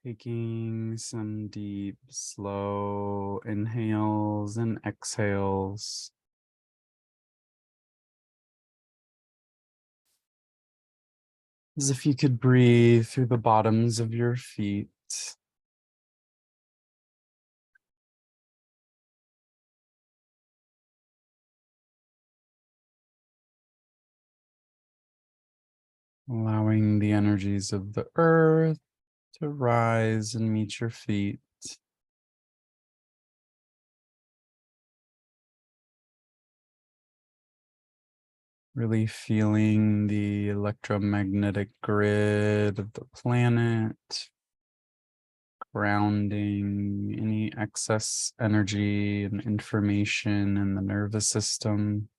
Taking some deep, slow inhales and exhales. As if you could breathe through the bottoms of your feet. Allowing the energies of the earth to rise and meet your feet. Really feeling the electromagnetic grid of the planet, grounding any excess energy and information in the nervous system.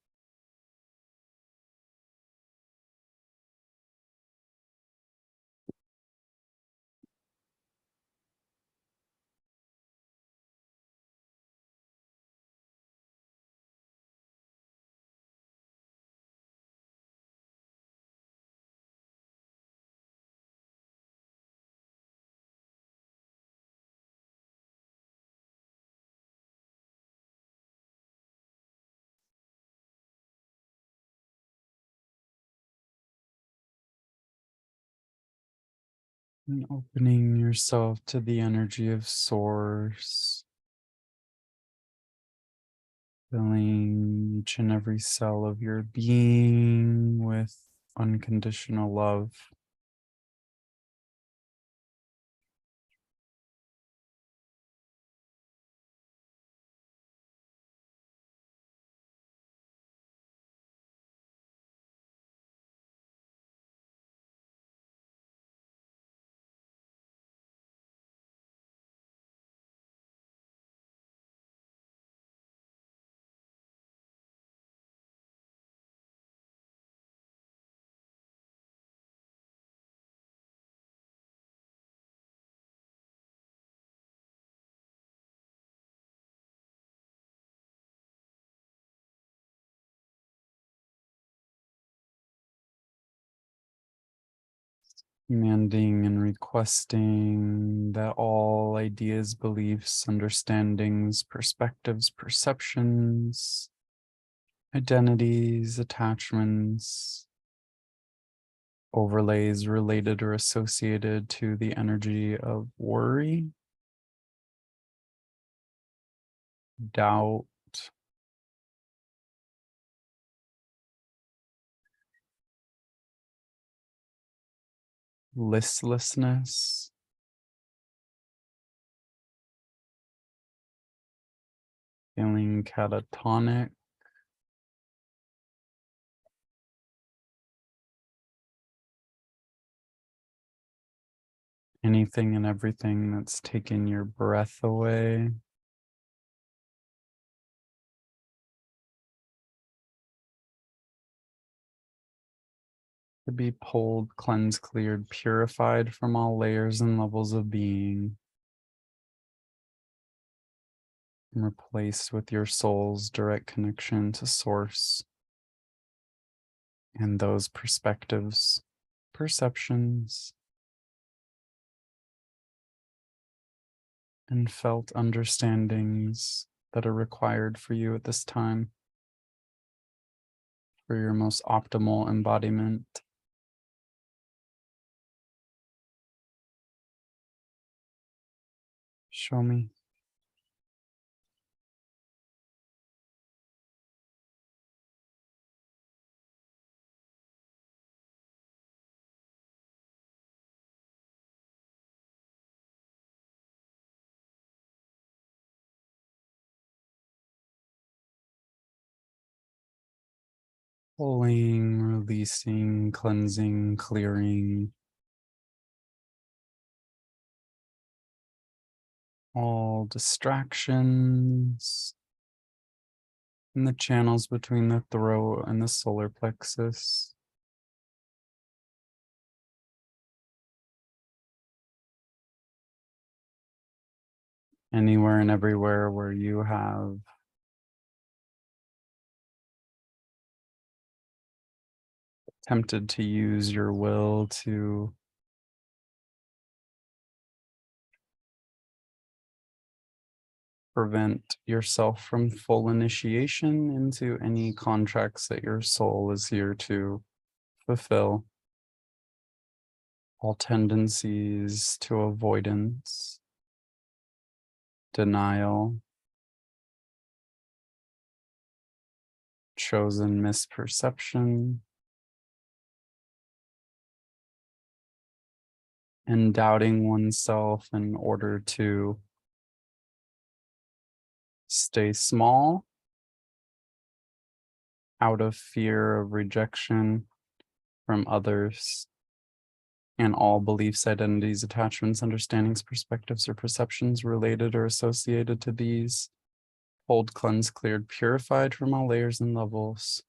And opening yourself to the energy of Source, filling each and every cell of your being with unconditional love. Commanding and requesting that all ideas, beliefs, understandings, perspectives, perceptions, identities, attachments, overlays related or associated to the energy of worry, doubt, listlessness, feeling catatonic, anything and everything that's taken your breath away. To be pulled, cleansed, cleared, purified from all layers and levels of being, and replaced with your soul's direct connection to Source and those perspectives, perceptions, and felt understandings that are required for you at this time for your most optimal embodiment. Show me. Pulling, releasing, cleansing, clearing all distractions in the channels between the throat and the solar plexus. Anywhere and everywhere where you have attempted to use your will to prevent yourself from full initiation into any contracts that your soul is here to fulfill. All tendencies to avoidance, denial, chosen misperception, and doubting oneself in order to stay small out of fear of rejection from others and all beliefs, identities, attachments, understandings, perspectives, or perceptions related or associated to these. Hold, cleansed, cleared, purified from all layers and levels.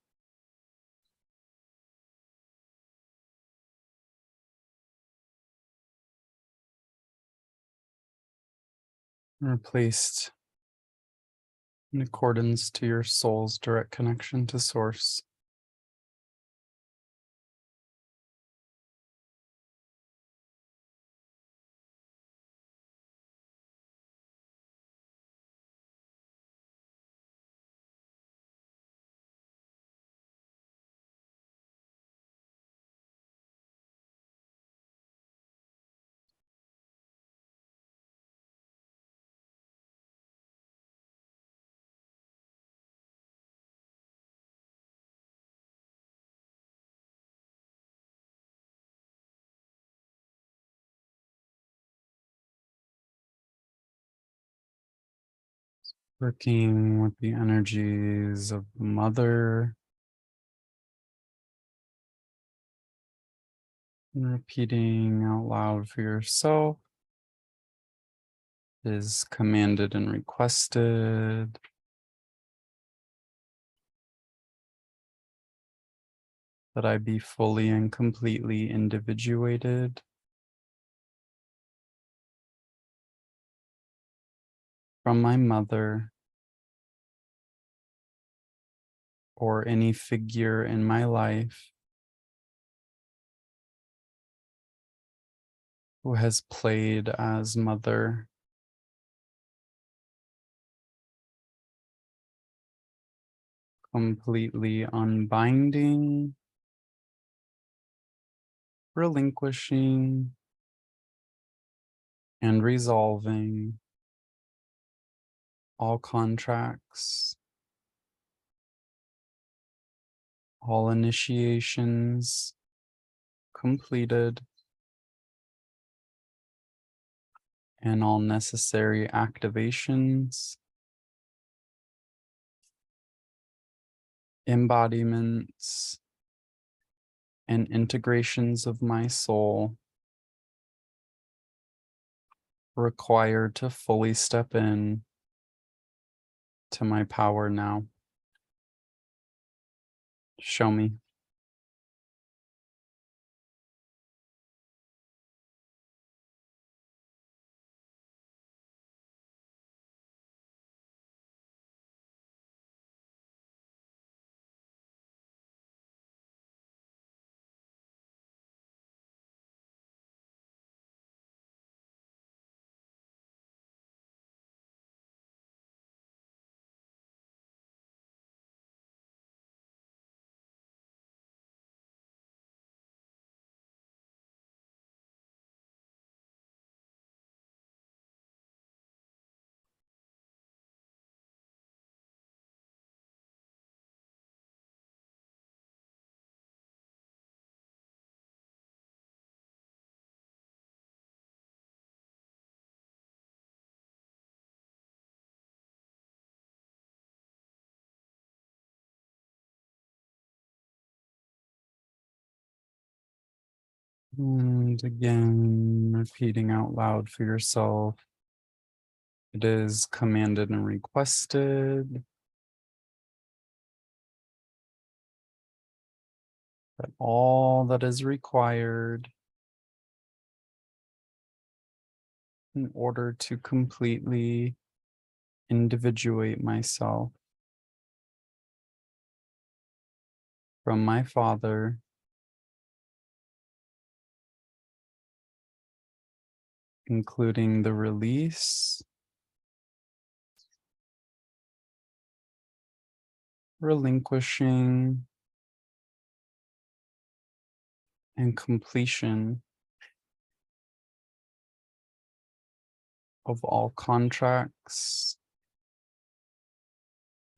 Replaced in accordance to your soul's direct connection to source. Working with the energies of the mother. And repeating out loud for yourself is commanded and requested. That I be fully and completely individuated from my mother or any figure in my life who has played as mother. Completely unbinding, relinquishing, and resolving all contracts, all initiations completed, and all necessary activations, embodiments, and integrations of my soul required to fully step in to my power now. Show me. And again, repeating out loud for yourself. It is commanded and requested that all that is required in order to completely individuate myself from my father, including the release relinquishing and completion of all contracts,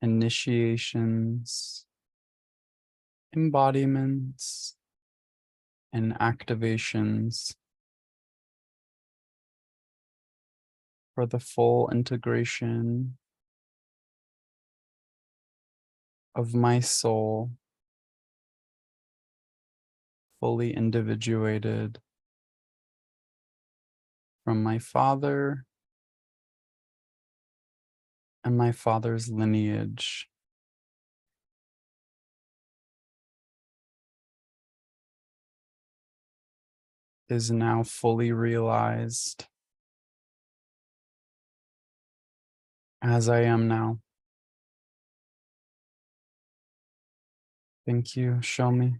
initiations, embodiments, and activations for the full integration of my soul, fully individuated from my father and my father's lineage. Is now fully realized as I am now. Thank you. Show me.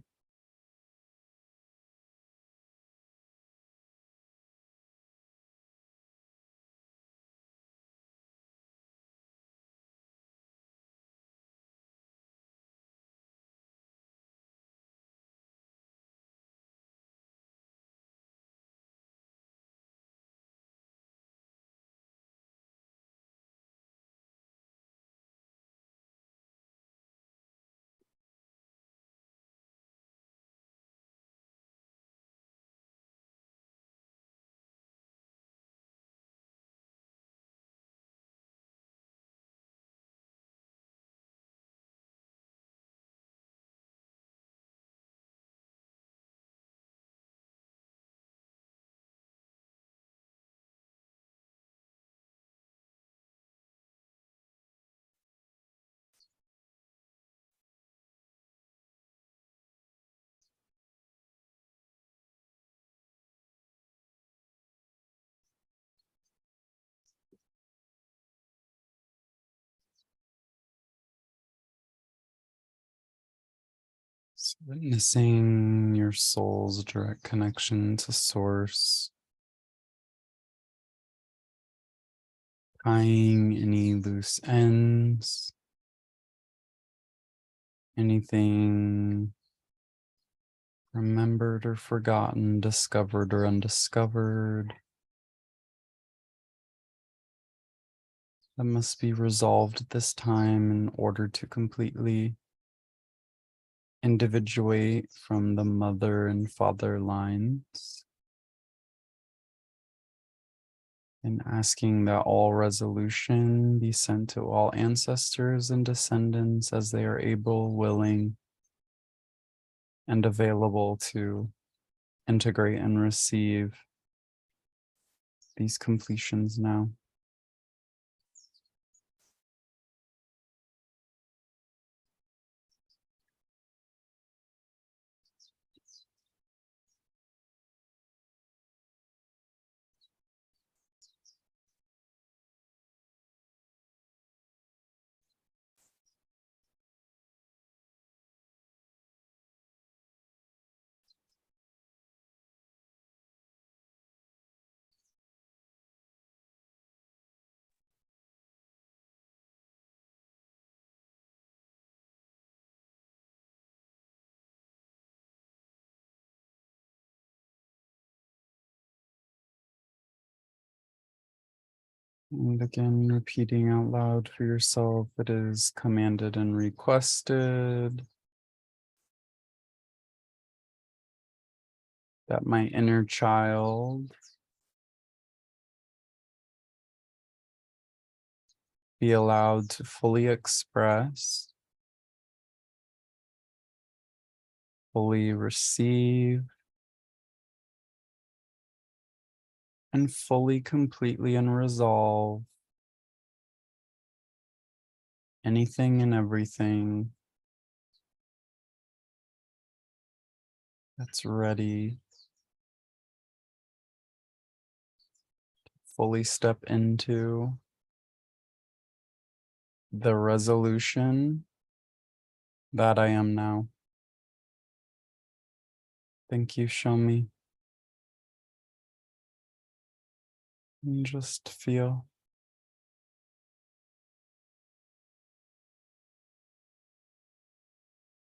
So witnessing your soul's direct connection to source, tying any loose ends, anything remembered or forgotten, discovered or undiscovered, that must be resolved at this time in order to completely individuate from the mother and father lines, and asking that all resolution be sent to all ancestors and descendants as they are able, willing, and available to integrate and receive these completions now. And again, repeating out loud for yourself, it is commanded and requested that my inner child be allowed to fully express, fully receive, and fully, completely, and resolve anything and everything that's ready to fully step into the resolution that I am now. Thank you. Show me. And just feel.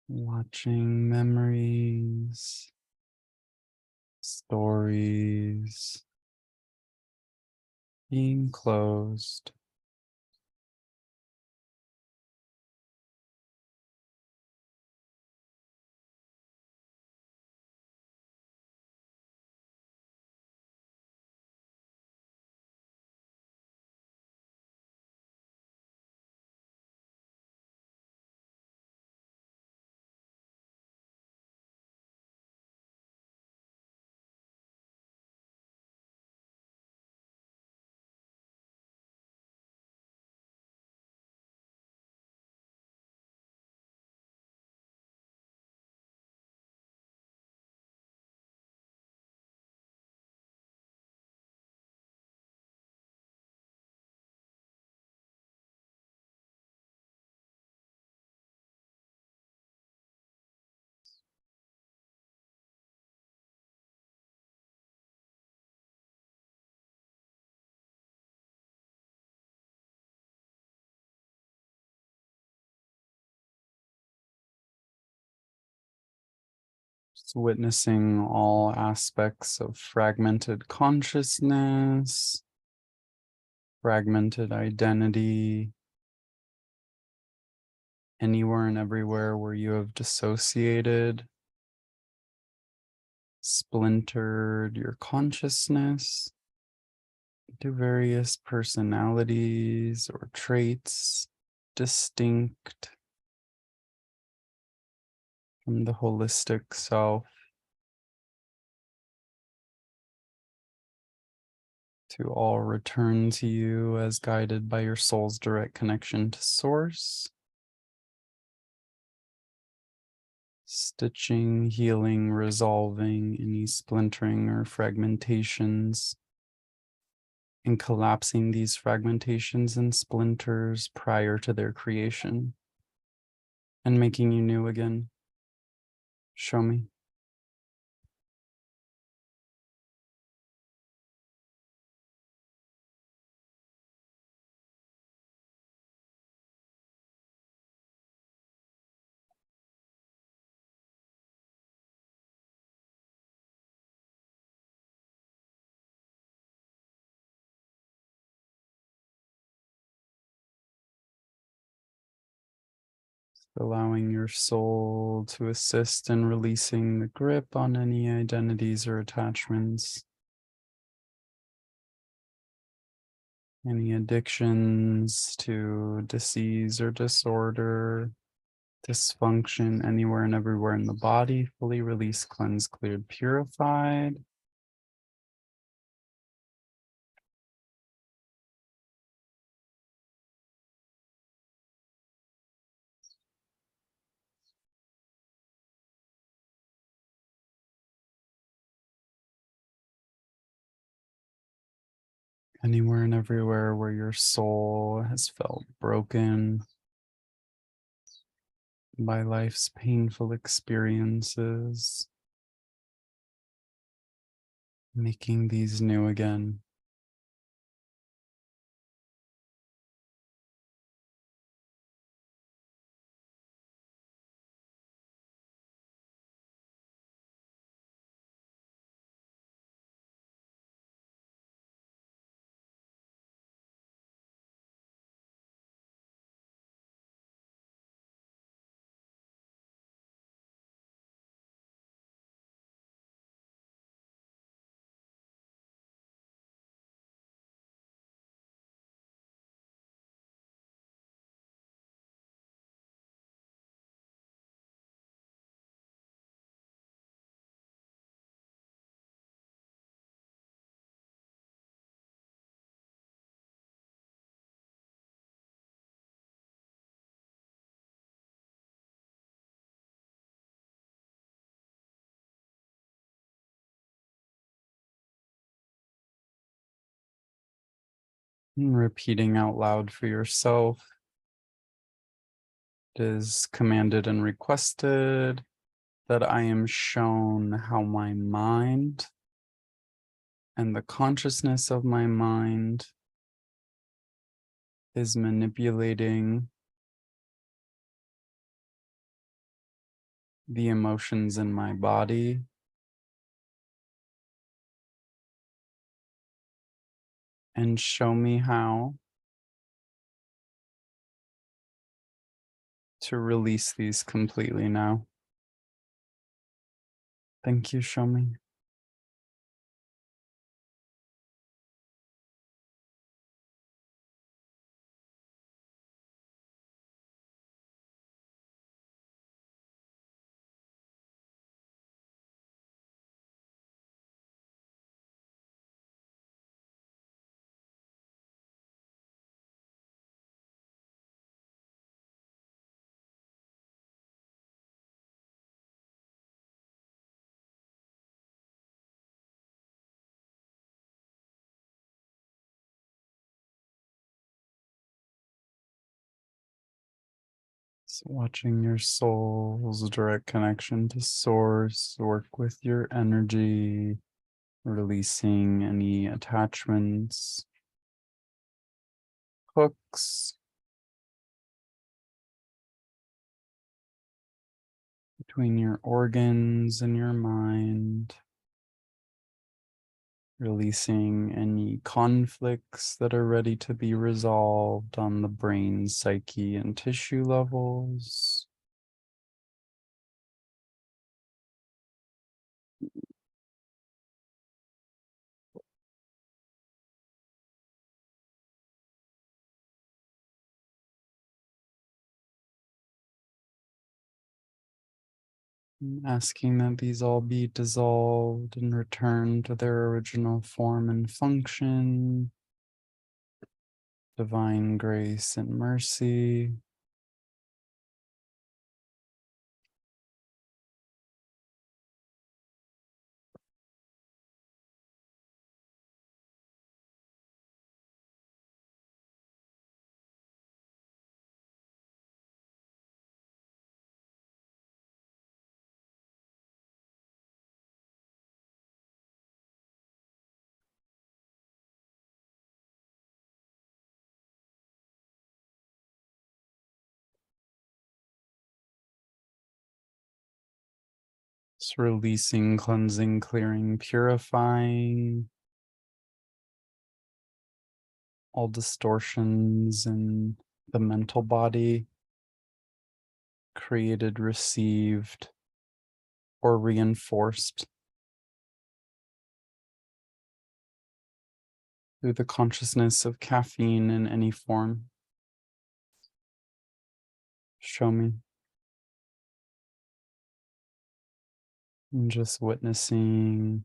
Watching memories, stories being closed. Just witnessing all aspects of fragmented consciousness, fragmented identity, anywhere and everywhere where you have dissociated, splintered your consciousness into various personalities or traits distinct from the holistic self, to all return to you as guided by your soul's direct connection to source. Stitching, healing, resolving any splintering or fragmentations, and collapsing these fragmentations and splinters prior to their creation, and making you new again. Show me. Allowing your soul to assist in releasing the grip on any identities or attachments, any addictions to disease or disorder, dysfunction anywhere and everywhere in the body, fully released, cleansed, cleared, purified. Anywhere and everywhere where your soul has felt broken by life's painful experiences, making these new again. And repeating out loud for yourself. It is commanded and requested that I am shown how my mind and the consciousness of my mind is manipulating the emotions in my body, and show me how to release these completely now. Thank you, show me. So watching your soul's direct connection to source, work with your energy, releasing any attachments, hooks between your organs and your mind, releasing any conflicts that are ready to be resolved on the brain, psyche, and tissue levels. Asking that these all be dissolved and returned to their original form and function. Divine grace and mercy. It's releasing, cleansing, clearing, purifying all distortions in the mental body, created, received, or reinforced through the consciousness of caffeine in any form. Show me. And just witnessing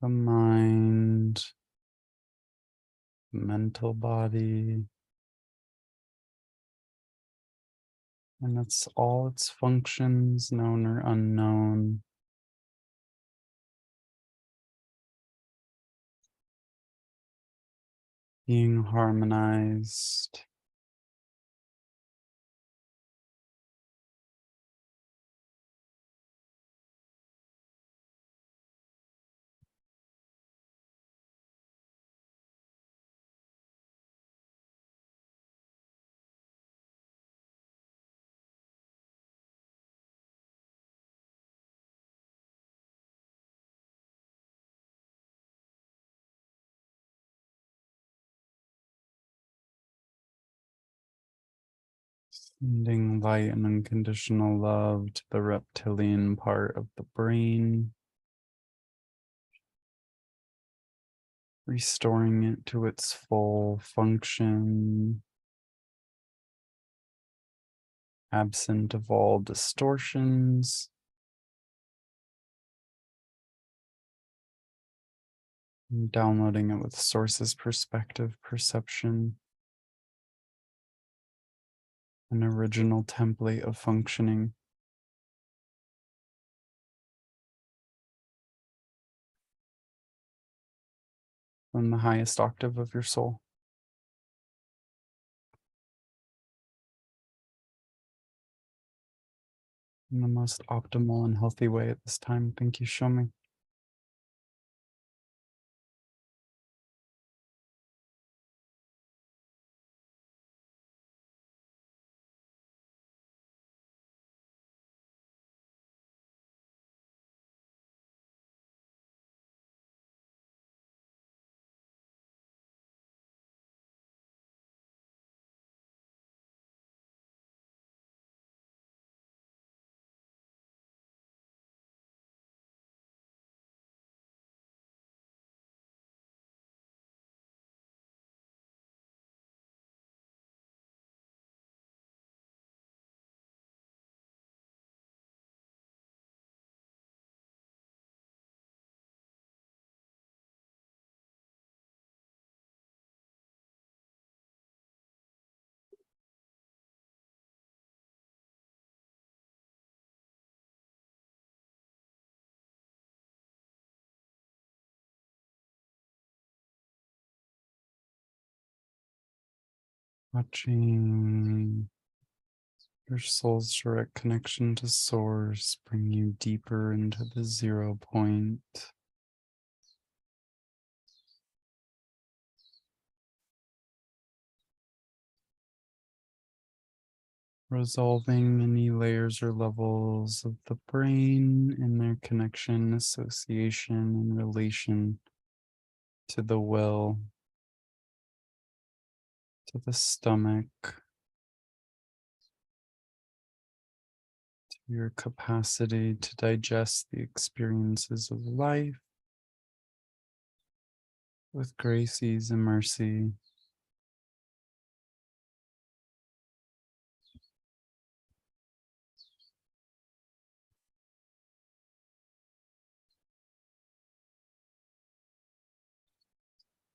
the mind, the mental body, and that's all its functions, known or unknown. Being harmonized. Sending light and unconditional love to the reptilian part of the brain, restoring it to its full function, absent of all distortions. And downloading it with source's perspective, perception, an original template of functioning. From the highest octave of your soul. In the most optimal and healthy way at this time. Thank you, show me. Watching your soul's direct connection to source bring you deeper into the 0 point. Resolving any layers or levels of the brain in their connection, association, and relation to the will, to the stomach, to your capacity to digest the experiences of life with grace, ease, and mercy.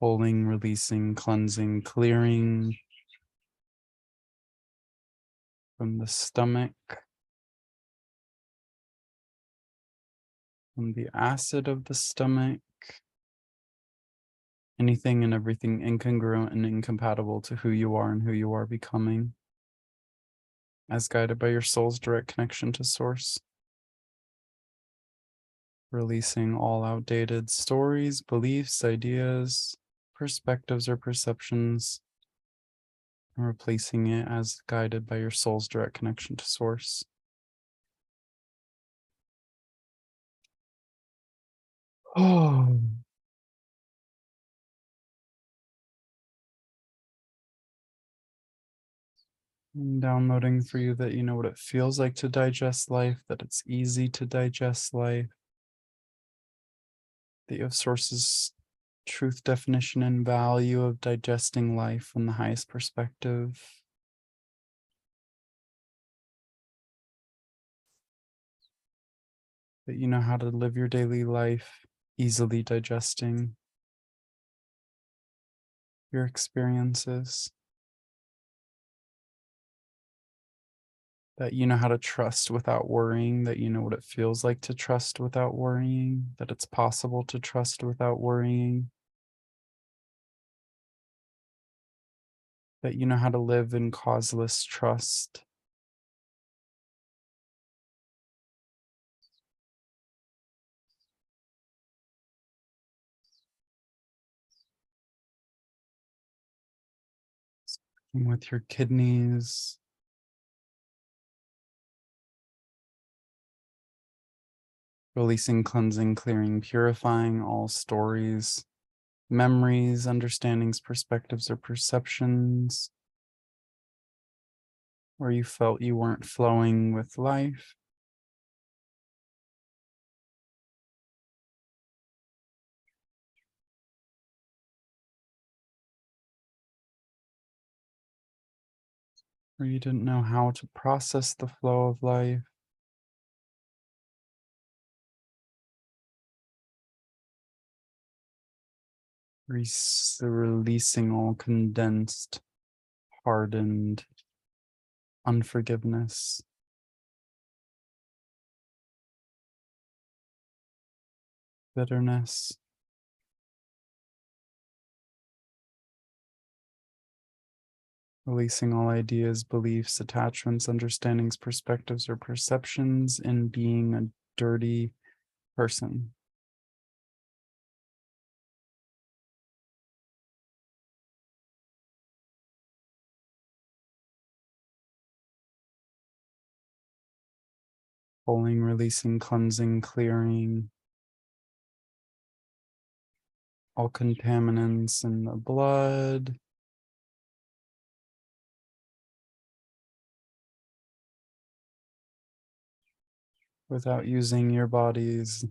Pulling, releasing, cleansing, clearing from the stomach, from the acid of the stomach, anything and everything incongruent and incompatible to who you are and who you are becoming, as guided by your soul's direct connection to source. Releasing all outdated stories, beliefs, ideas, perspectives, or perceptions, and replacing it as guided by your soul's direct connection to source. Oh. I'm downloading for you that you know what it feels like to digest life, that it's easy to digest life, that you have sources, truth, definition, and value of digesting life from the highest perspective. That you know how to live your daily life easily digesting your experiences. That you know how to trust without worrying, that you know what it feels like to trust without worrying, that it's possible to trust without worrying. That you know how to live in causeless trust. With your kidneys, releasing, cleansing, clearing, purifying all stories, memories, understandings, perspectives, or perceptions where you felt you weren't flowing with life. Where you didn't know how to process the flow of life. Releasing all condensed, hardened unforgiveness, bitterness, releasing all ideas, beliefs, attachments, understandings, perspectives, or perceptions in being a dirty person. Pulling, releasing, cleansing, clearing all contaminants in the blood, without using your body's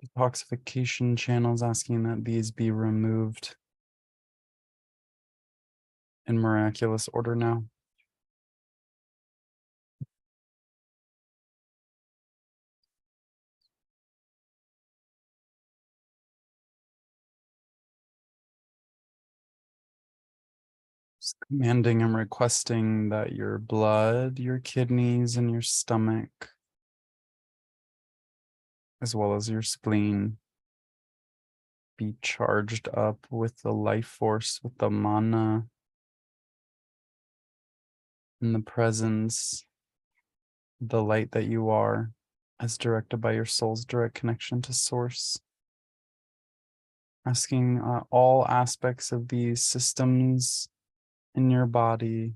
detoxification channels, asking that these be removed in miraculous order now. Just commanding and requesting that your blood, your kidneys, and your stomach, as well as your spleen, be charged up with the life force, with the mana in the presence, the light that you are, as directed by your soul's direct connection to source. Asking all aspects of these systems in your body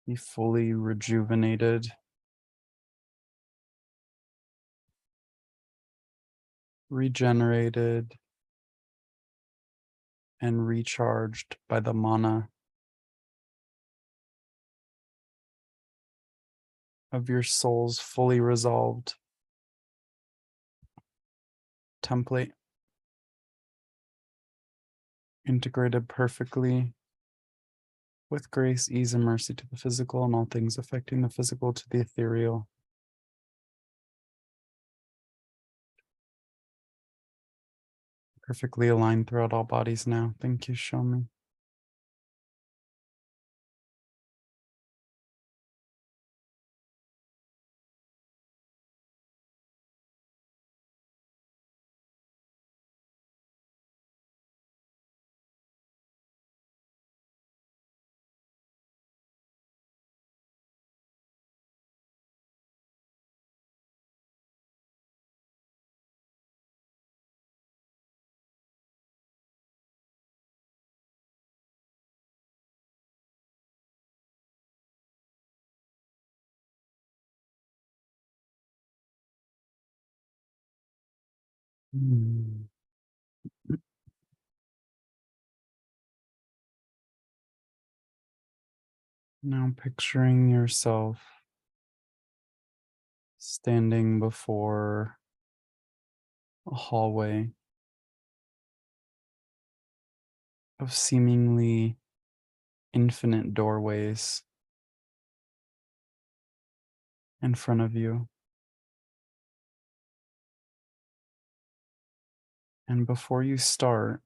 be fully rejuvenated, regenerated, and recharged by the mana of your soul's fully resolved template, integrated perfectly with grace, ease, and mercy to the physical and all things affecting the physical to the ethereal. Perfectly aligned throughout all bodies now. Thank you, show me. Now picturing yourself standing before a hallway of seemingly infinite doorways in front of you. And before you start,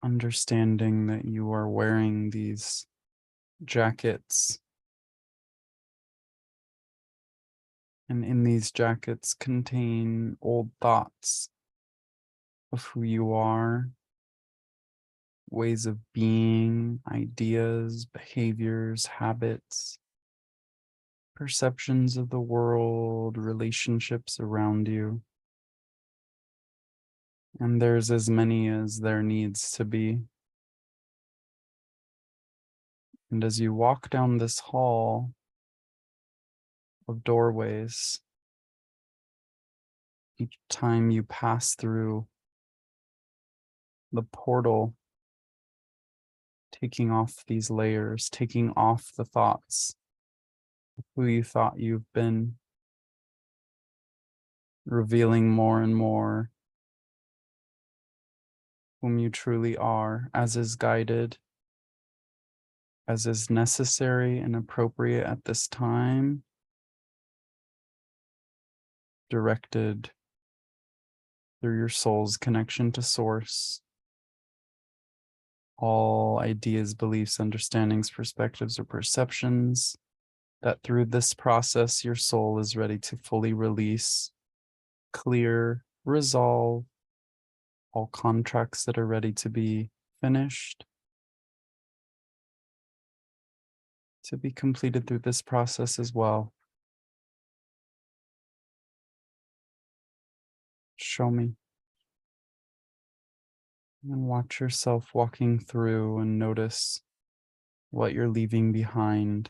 understanding that you are wearing these jackets, and in these jackets contain old thoughts of who you are, ways of being, ideas, behaviors, habits, perceptions of the world, relationships around you. And there's as many as there needs to be. And as you walk down this hall of doorways, each time you pass through the portal, taking off these layers, taking off the thoughts of who you thought you've been, revealing more and more whom you truly are, as is guided, as is necessary and appropriate at this time, directed through your soul's connection to source. All ideas, beliefs, understandings, perspectives, or perceptions that through this process your soul is ready to fully release, clear, resolve all contracts that are ready to be finished, to be completed through this process as well. Show me. And watch yourself walking through and notice what you're leaving behind.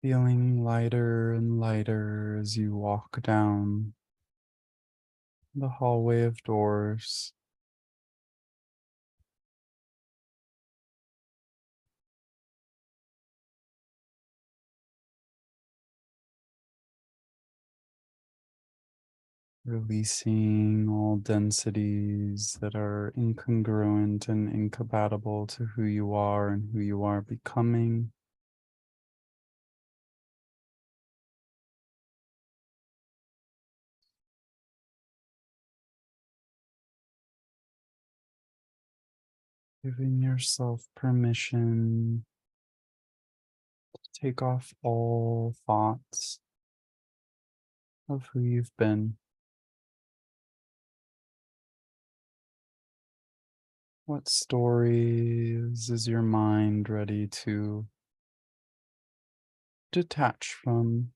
Feeling lighter and lighter as you walk down the hallway of doors. Releasing all densities that are incongruent and incompatible to who you are and who you are becoming. Giving yourself permission Take off all thoughts of who you've been. What stories is your mind ready to detach from?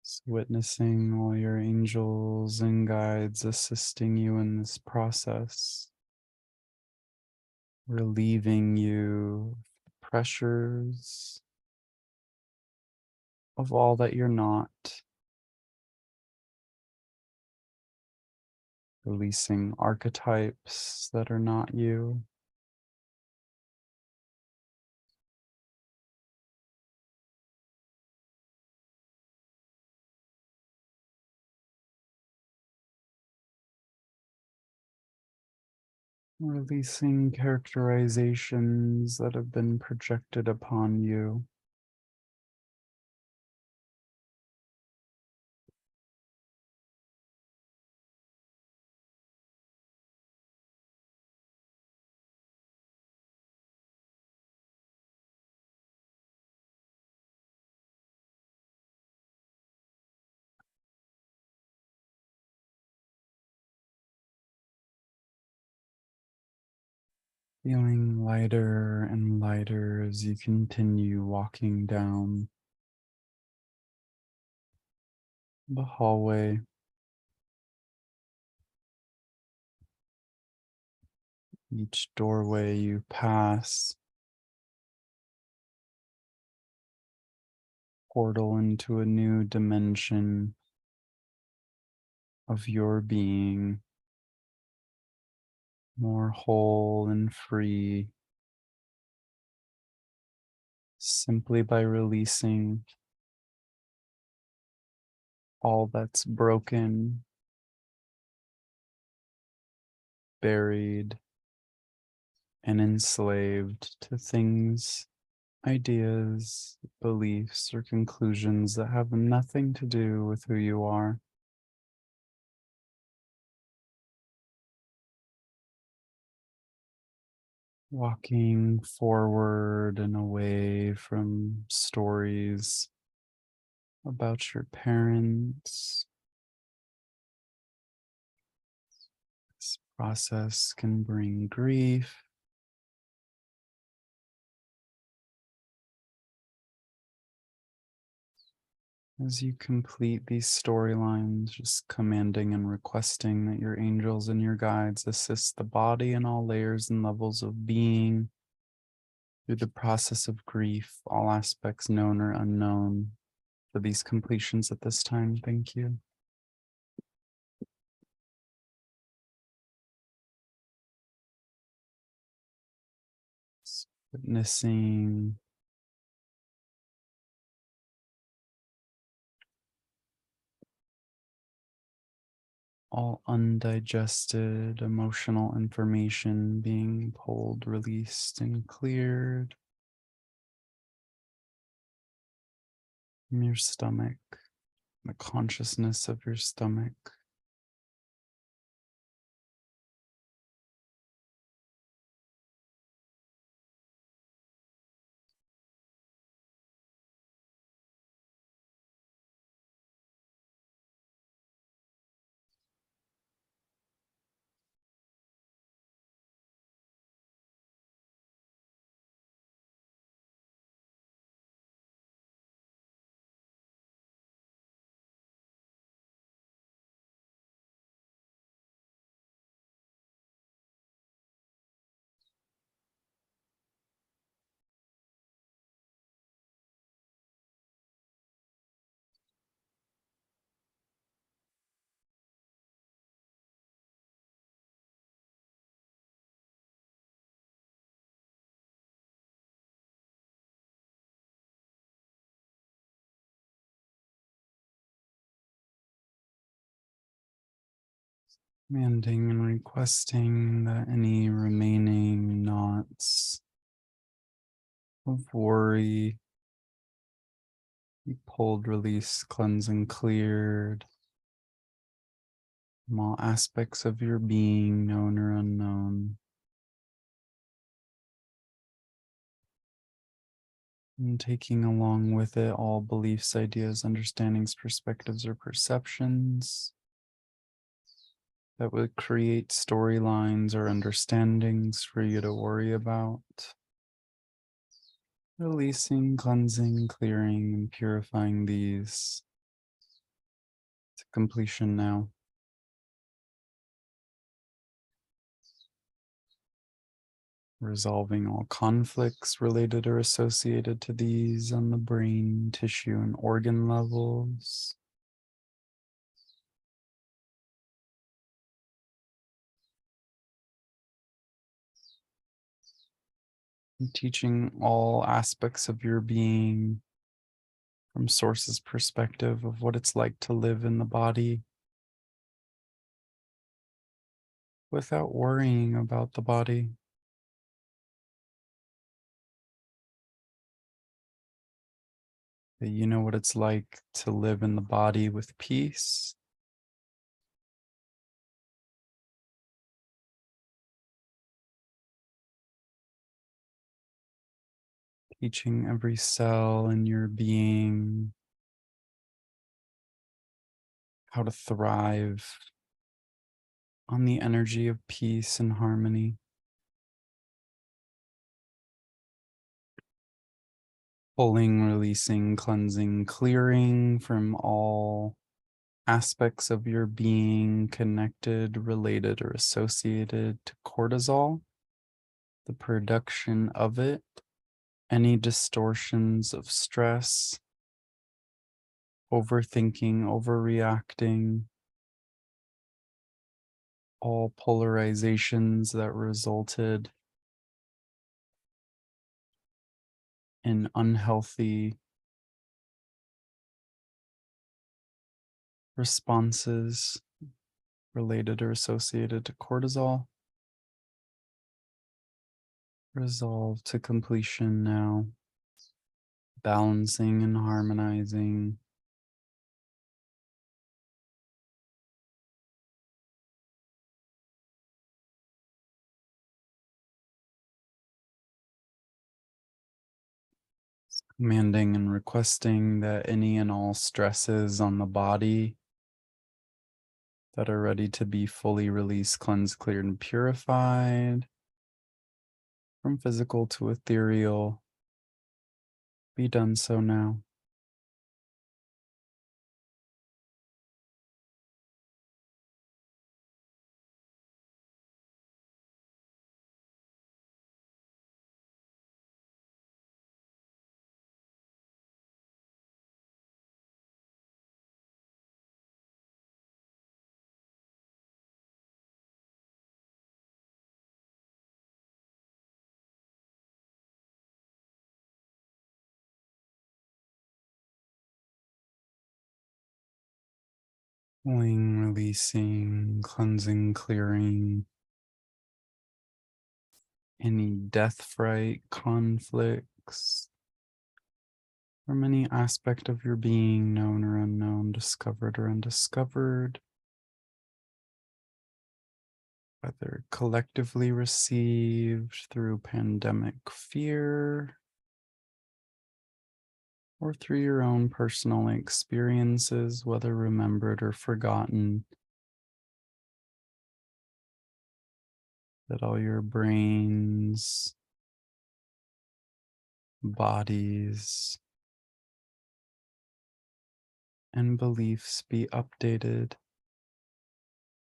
Just witnessing all your angels and guides assisting you in this process, relieving you of pressures of all that you're not, releasing archetypes that are not you. Releasing characterizations that have been projected upon you. Feeling lighter and lighter as you continue walking down the hallway. Each doorway you pass, portal into a new dimension of your being, more whole and free, simply by releasing all that's broken, buried, and enslaved to things, ideas, beliefs, or conclusions that have nothing to do with who you are. Walking forward and away from stories about your parents. This process can bring grief. As you complete these storylines, just commanding and requesting that your angels and your guides assist the body in all layers and levels of being through the process of grief, all aspects known or unknown. For these completions at this time, thank you. Just witnessing all undigested emotional information being pulled, released, and cleared from your stomach, the consciousness of your stomach. Commanding and requesting that any remaining knots of worry be pulled, released, cleansed, and cleared. from all aspects of your being, known or unknown. And taking along with it all beliefs, ideas, understandings, perspectives, or perceptions that would create storylines or understandings for you to worry about. Releasing, cleansing, clearing, and purifying these to completion now. Resolving all conflicts related or associated to these on the brain, tissue, and organ levels. And teaching all aspects of your being from Source's perspective of what it's like to live in the body without worrying about the body. That you know what it's like to live in the body with peace. Teaching every cell in your being how to thrive on the energy of peace and harmony. Pulling, releasing, cleansing, clearing from all aspects of your being connected, related, or associated to cortisol, the production of it, any distortions of stress, overthinking, overreacting, all polarizations that resulted in unhealthy responses related or associated to cortisol. Resolve to completion now, balancing and harmonizing. Commanding and requesting that any and all stresses on the body that are ready to be fully released, cleansed, cleared, and purified from physical to ethereal be done so now. Pulling, releasing, cleansing, clearing any death fright, conflicts from any aspect of your being, known or unknown, discovered or undiscovered, whether collectively received through pandemic fear or through your own personal experiences, whether remembered or forgotten, that all your brains, bodies, and beliefs be updated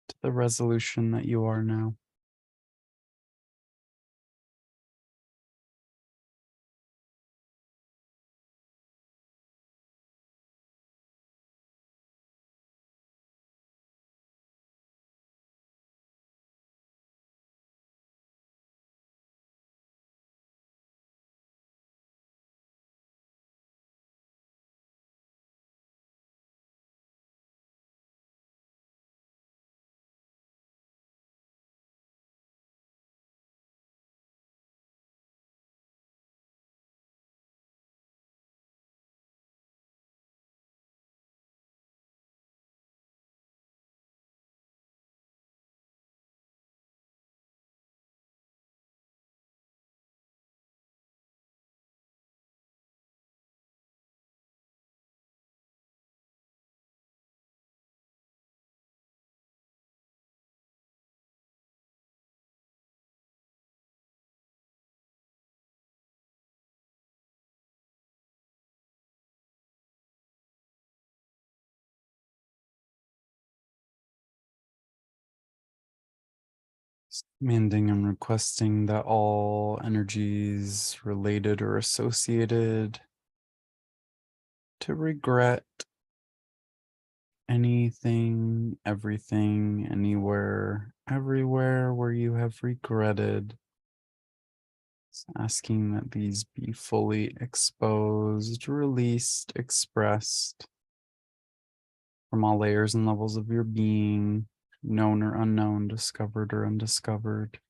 to the resolution that you are now. Commanding and requesting that all energies related or associated to regret, anything, everything, anywhere, everywhere where you have regretted, asking that these be fully exposed, released, expressed from all layers and levels of your being, known or unknown, discovered or undiscovered.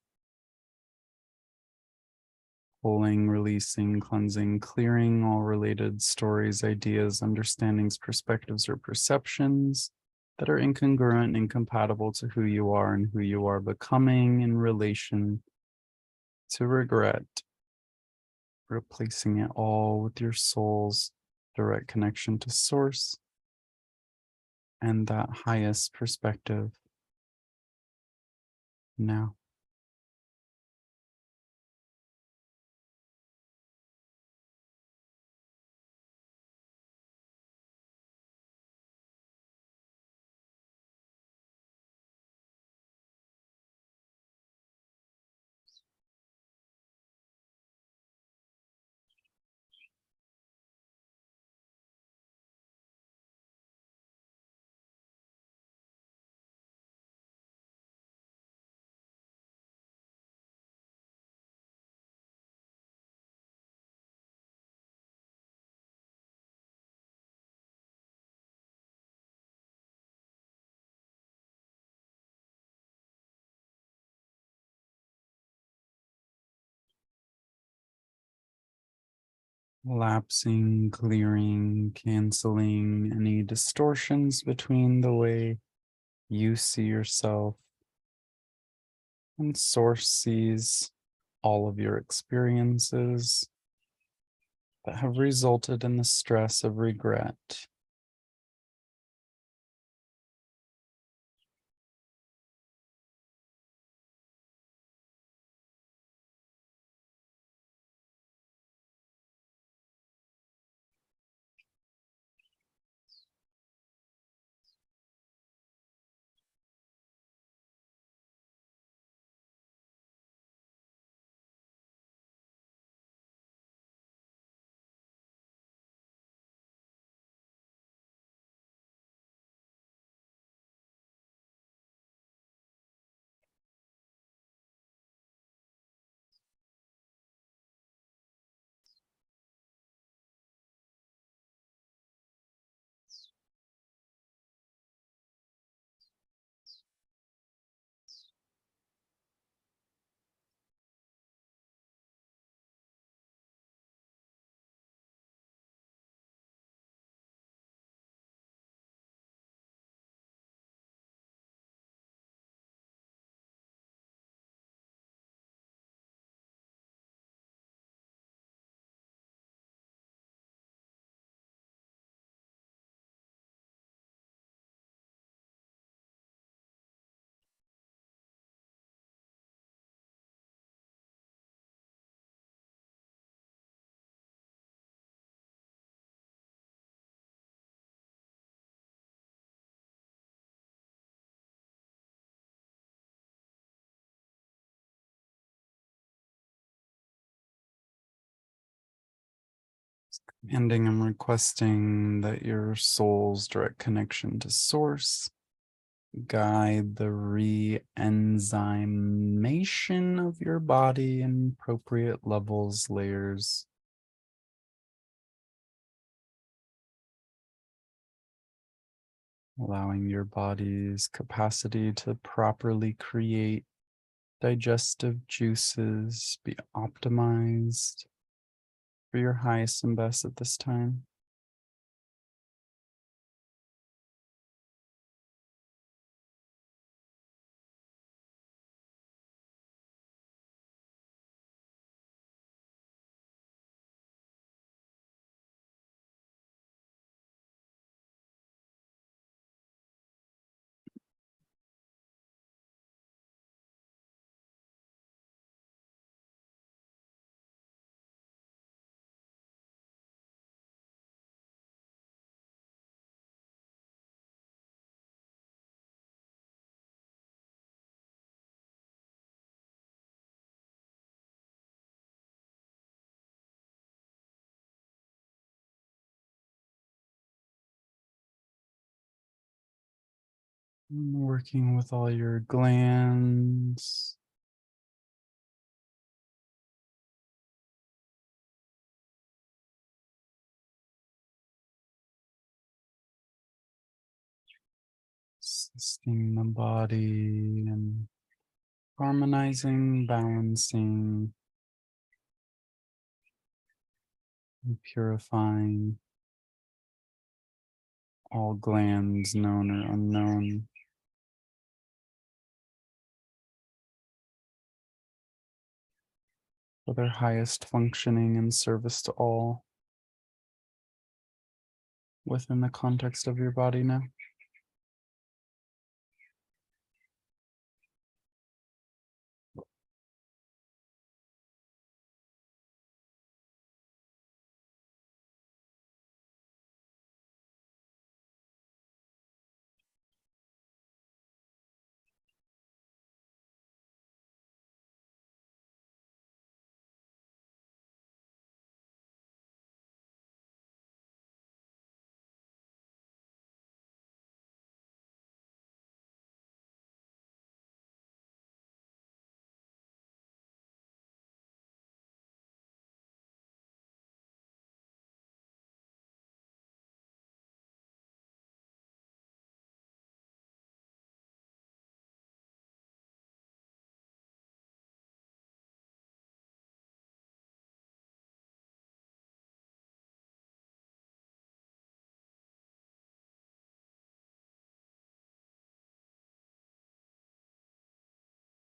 Pulling, releasing, cleansing, clearing all related stories, ideas, understandings, perspectives, or perceptions that are incongruent, incompatible to who you are and who you are becoming in relation to regret, replacing it all with your soul's direct connection to source and that highest perspective now. Lapsing, clearing, canceling any distortions between the way you see yourself and source sees all of your experiences that have resulted in the stress of regret. Ending, I'm requesting that your soul's direct connection to source guide the re-enzymation of your body in appropriate levels, layers, allowing your body's capacity to properly create digestive juices be optimized for your highest and best at this time. Working with all your glands. Assisting the body and harmonizing, balancing, and purifying all glands, known or unknown, for their highest functioning and service to all within the context of your body now.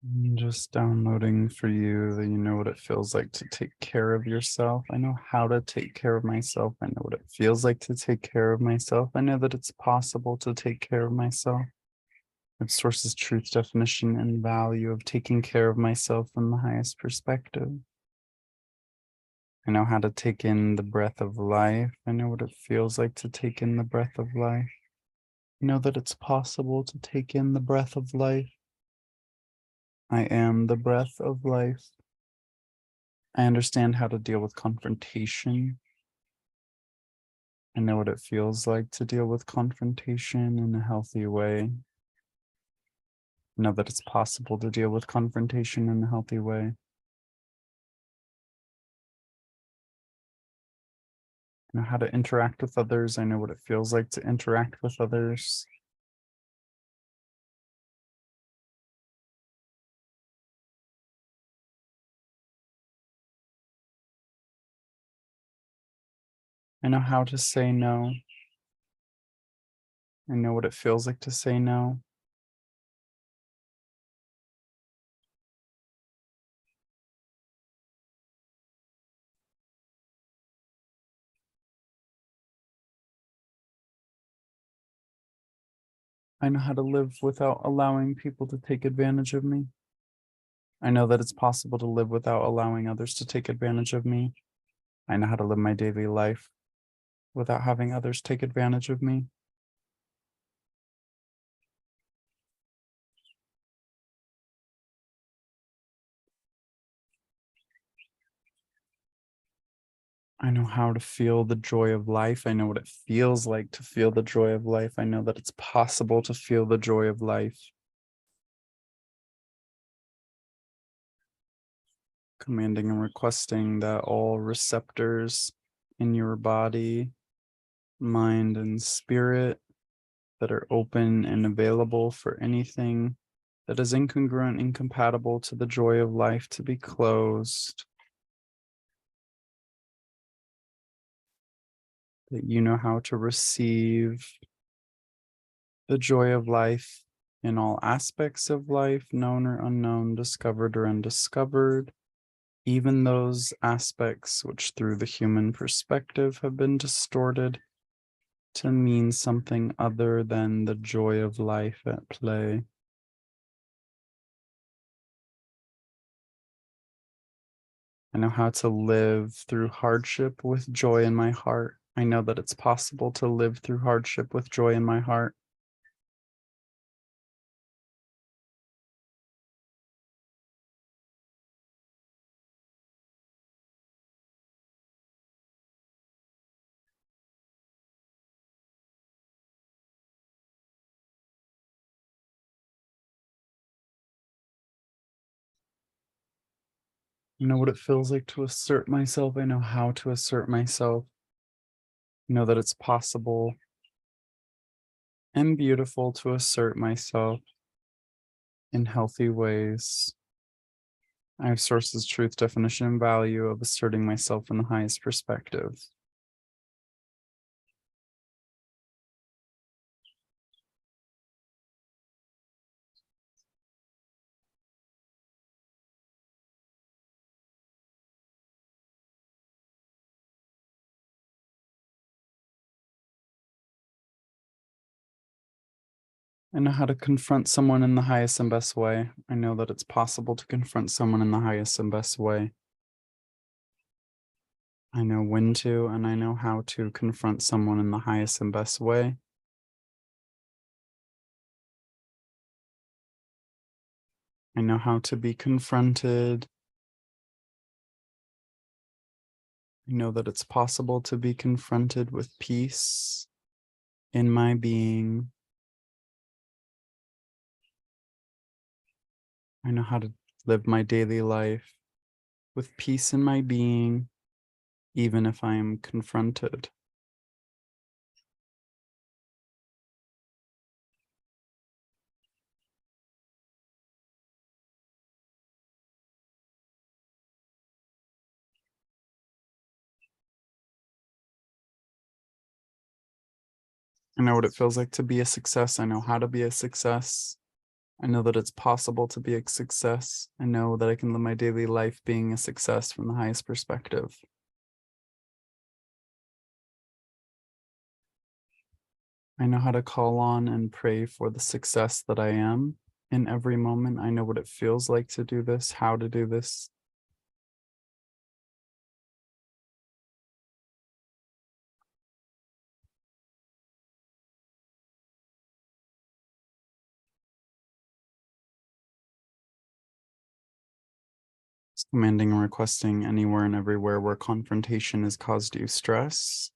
I'm just downloading for you that you know what it feels like to take care of yourself. I know how to take care of myself. I know what it feels like to take care of myself. I know that it's possible to take care of myself. It sources truth, definition, and value of taking care of myself from the highest perspective. I know how to take in the breath of life. I know what it feels like to take in the breath of life. I know that it's possible to take in the breath of life. I am the breath of life. I understand how to deal with confrontation. I know what it feels like to deal with confrontation in a healthy way. I know that it's possible to deal with confrontation in a healthy way. I know how to interact with others. I know what it feels like to interact with others. I know how to say no. I know what it feels like to say no. I know how to live without allowing people to take advantage of me. I know that it's possible to live without allowing others to take advantage of me. I know how to live my daily life without having others take advantage of me. I know how to feel the joy of life. I know what it feels like to feel the joy of life. I know that it's possible to feel the joy of life. Commanding and requesting that all receptors in your body, mind, and spirit that are open and available for anything that is incongruent, incompatible to the joy of life to be closed. That you know how to receive the joy of life in all aspects of life, known or unknown, discovered or undiscovered, even those aspects which through the human perspective have been distorted to mean something other than the joy of life at play. I know how to live through hardship with joy in my heart. I know that it's possible to live through hardship with joy in my heart. I know what it feels like to assert myself. I know how to assert myself. I know that it's possible and beautiful to assert myself in healthy ways. I have sources, truth, definition, and value of asserting myself in the highest perspective. I know how to confront someone in the highest and best way. I know that it's possible to confront someone in the highest and best way. I know when to, and I know how to confront someone in the highest and best way. I know how to be confronted. I know that it's possible to be confronted with peace in my being. I know how to live my daily life with peace in my being, even if I am confronted. I know what it feels like to be a success. I know how to be a success. I know that it's possible to be a success. I know that I can live my daily life being a success from the highest perspective. I know how to call on and pray for the success that I am in every moment. I know what it feels like to do this, how to do this. It's commanding and requesting anywhere and everywhere where confrontation has caused you stress.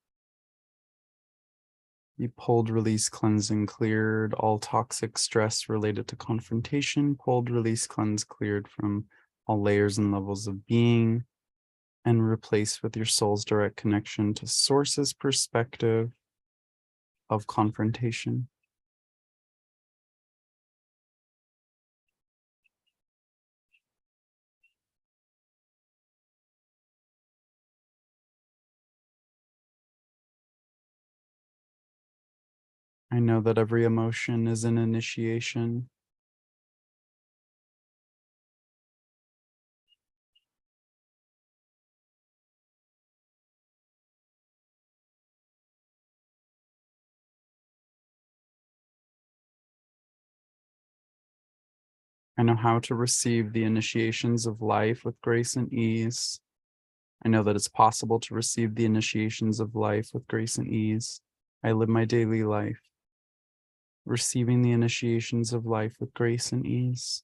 You pulled, release, cleansed, and cleared all toxic stress related to confrontation. Pulled, release, cleansed, cleared from all layers and levels of being, and replaced with your soul's direct connection to source's perspective of confrontation. I know that every emotion is an initiation. I know how to receive the initiations of life with grace and ease. I know that it's possible to receive the initiations of life with grace and ease. I live my daily life receiving the initiations of life with grace and ease.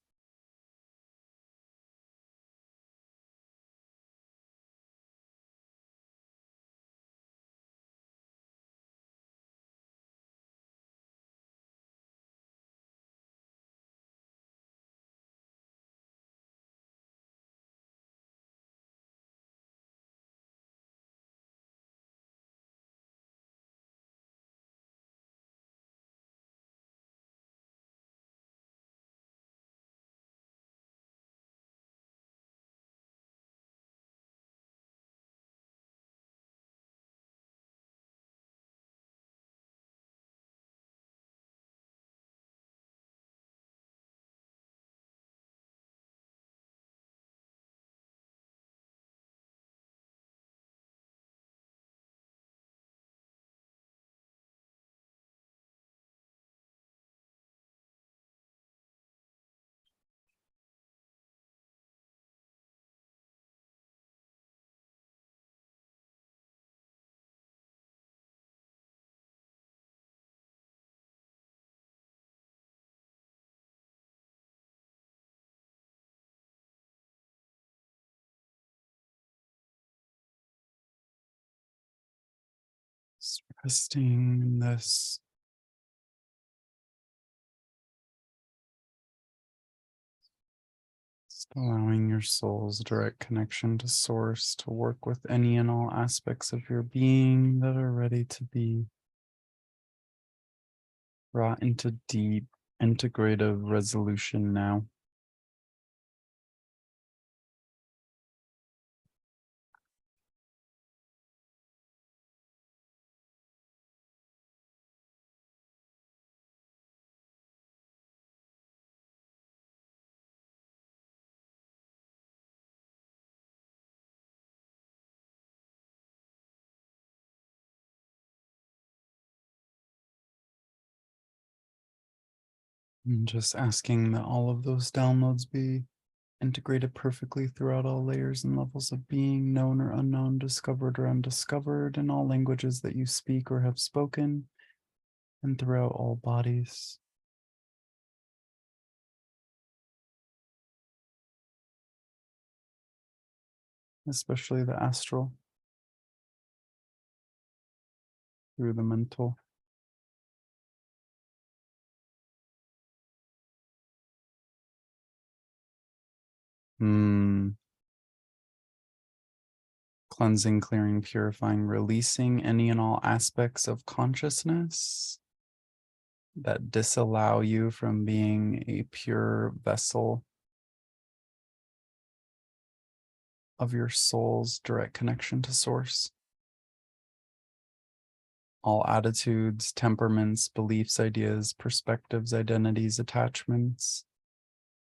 Just resting in this. Allowing your soul's direct connection to source to work with any and all aspects of your being that are ready to be brought into deep integrative resolution now. And just asking that all of those downloads be integrated perfectly throughout all layers and levels of being, known or unknown, discovered or undiscovered, in all languages that you speak or have spoken, and throughout all bodies. Especially the astral, through the mental. Cleansing, clearing, purifying, releasing any and all aspects of consciousness that disallow you from being a pure vessel of your soul's direct connection to source. All attitudes, temperaments, beliefs, ideas, perspectives, identities, attachments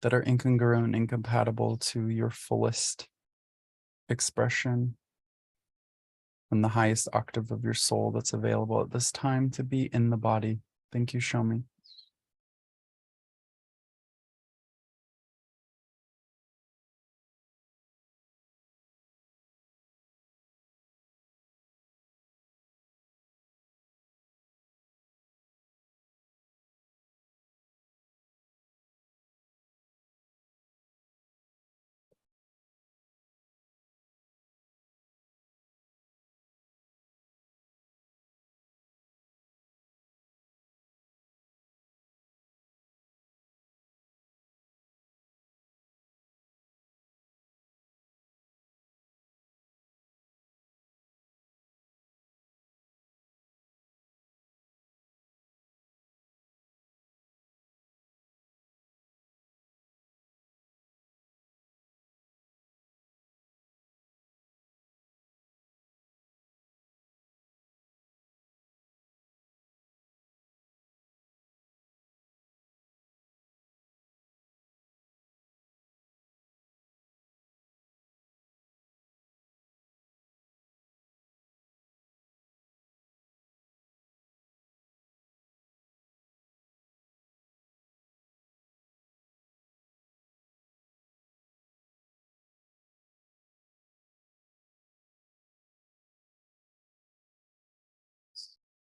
that are incongruent and incompatible to your fullest expression and the highest octave of your soul that's available at this time to be in the body. Thank you, show me.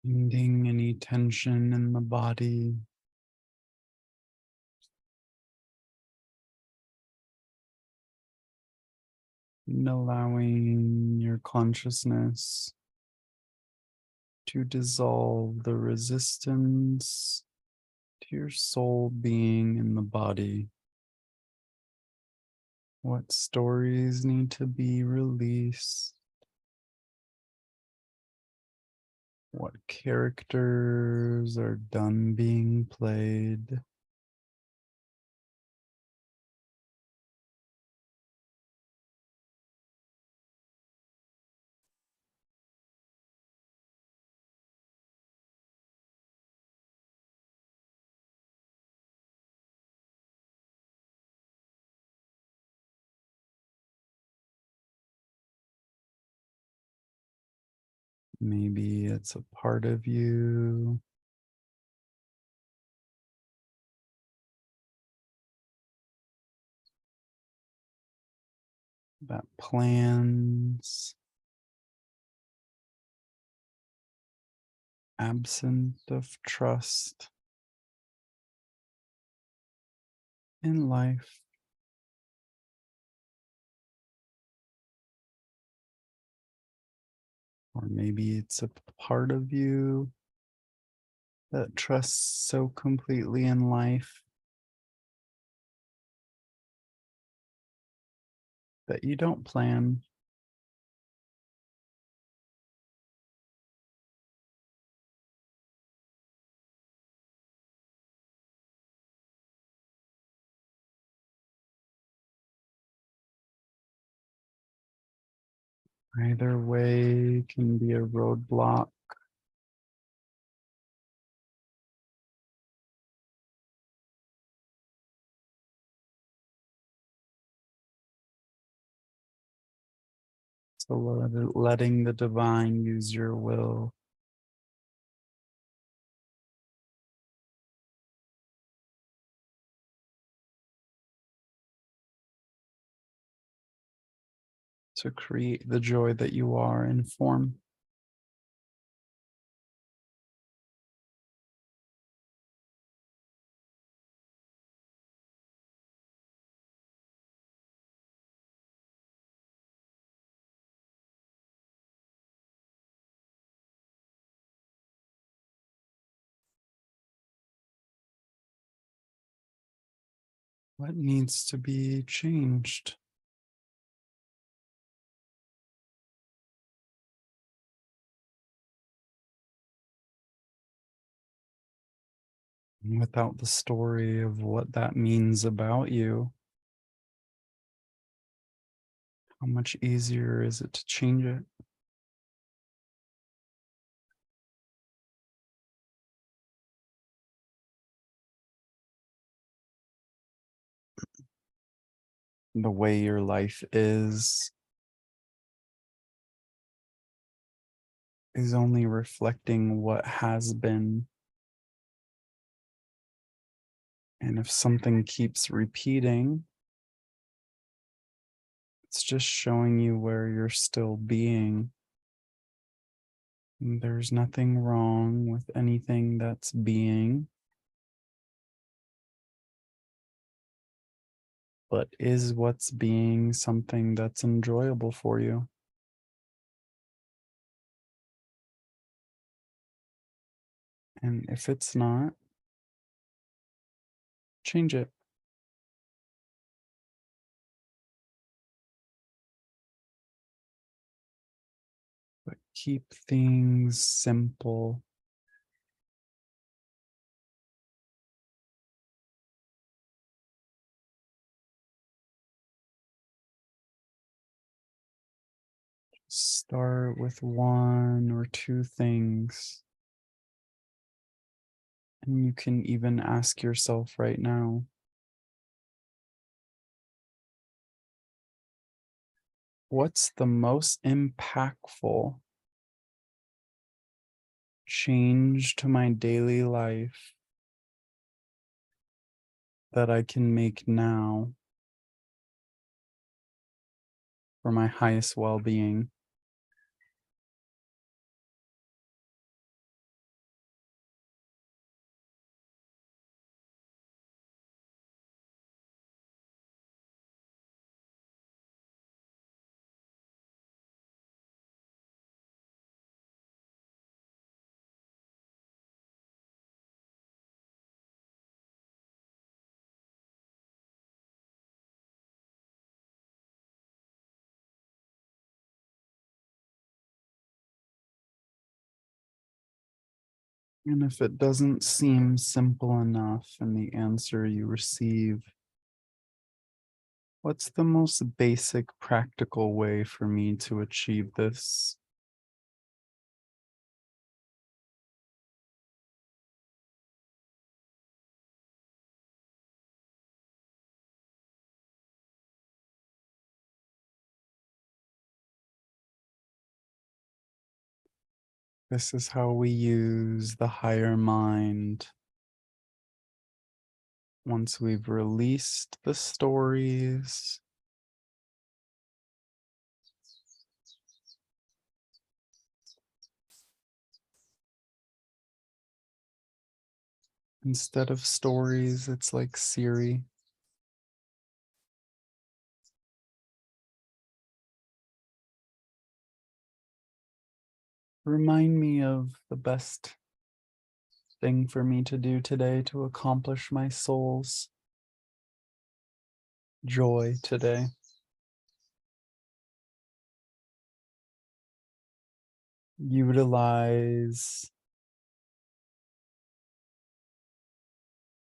Ending any tension in the body. And allowing your consciousness to dissolve the resistance to your soul being in the body. What stories need to be released? What characters are done being played? Maybe it's a part of you that plans, absent of trust in life. Or maybe it's a part of you that trusts so completely in life that you don't plan. Either way can be a roadblock. So letting the divine use your will. To create the joy that you are in form. What needs to be changed? Without the story of what that means about you, how much easier is it to change it? The way your life is only reflecting what has been. And if something keeps repeating, it's just showing you where you're still being. And there's nothing wrong with anything that's being. But is what's being something that's enjoyable for you? And if it's not, change it. But keep things simple. Start with one or two things. And you can even ask yourself right now, what's the most impactful change to my daily life that I can make now for my highest well-being? And if it doesn't seem simple enough in the answer you receive, what's the most basic practical way for me to achieve this? This is how we use the higher mind. Once we've released the stories, instead of stories, it's like Siri. Remind me of the best thing for me to do today to accomplish my soul's joy today. utilize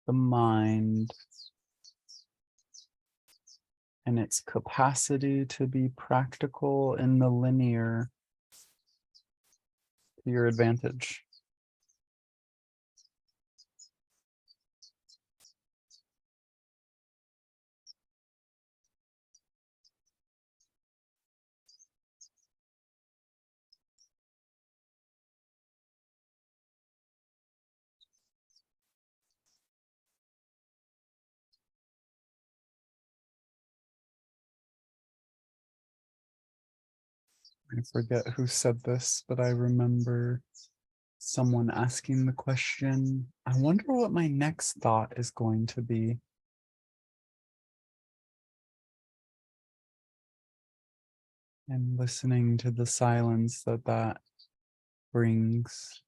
the mind and its capacity to be practical in the linear to your advantage. I forget who said this, but I remember someone asking the question, I wonder what my next thought is going to be. And listening to the silence that brings.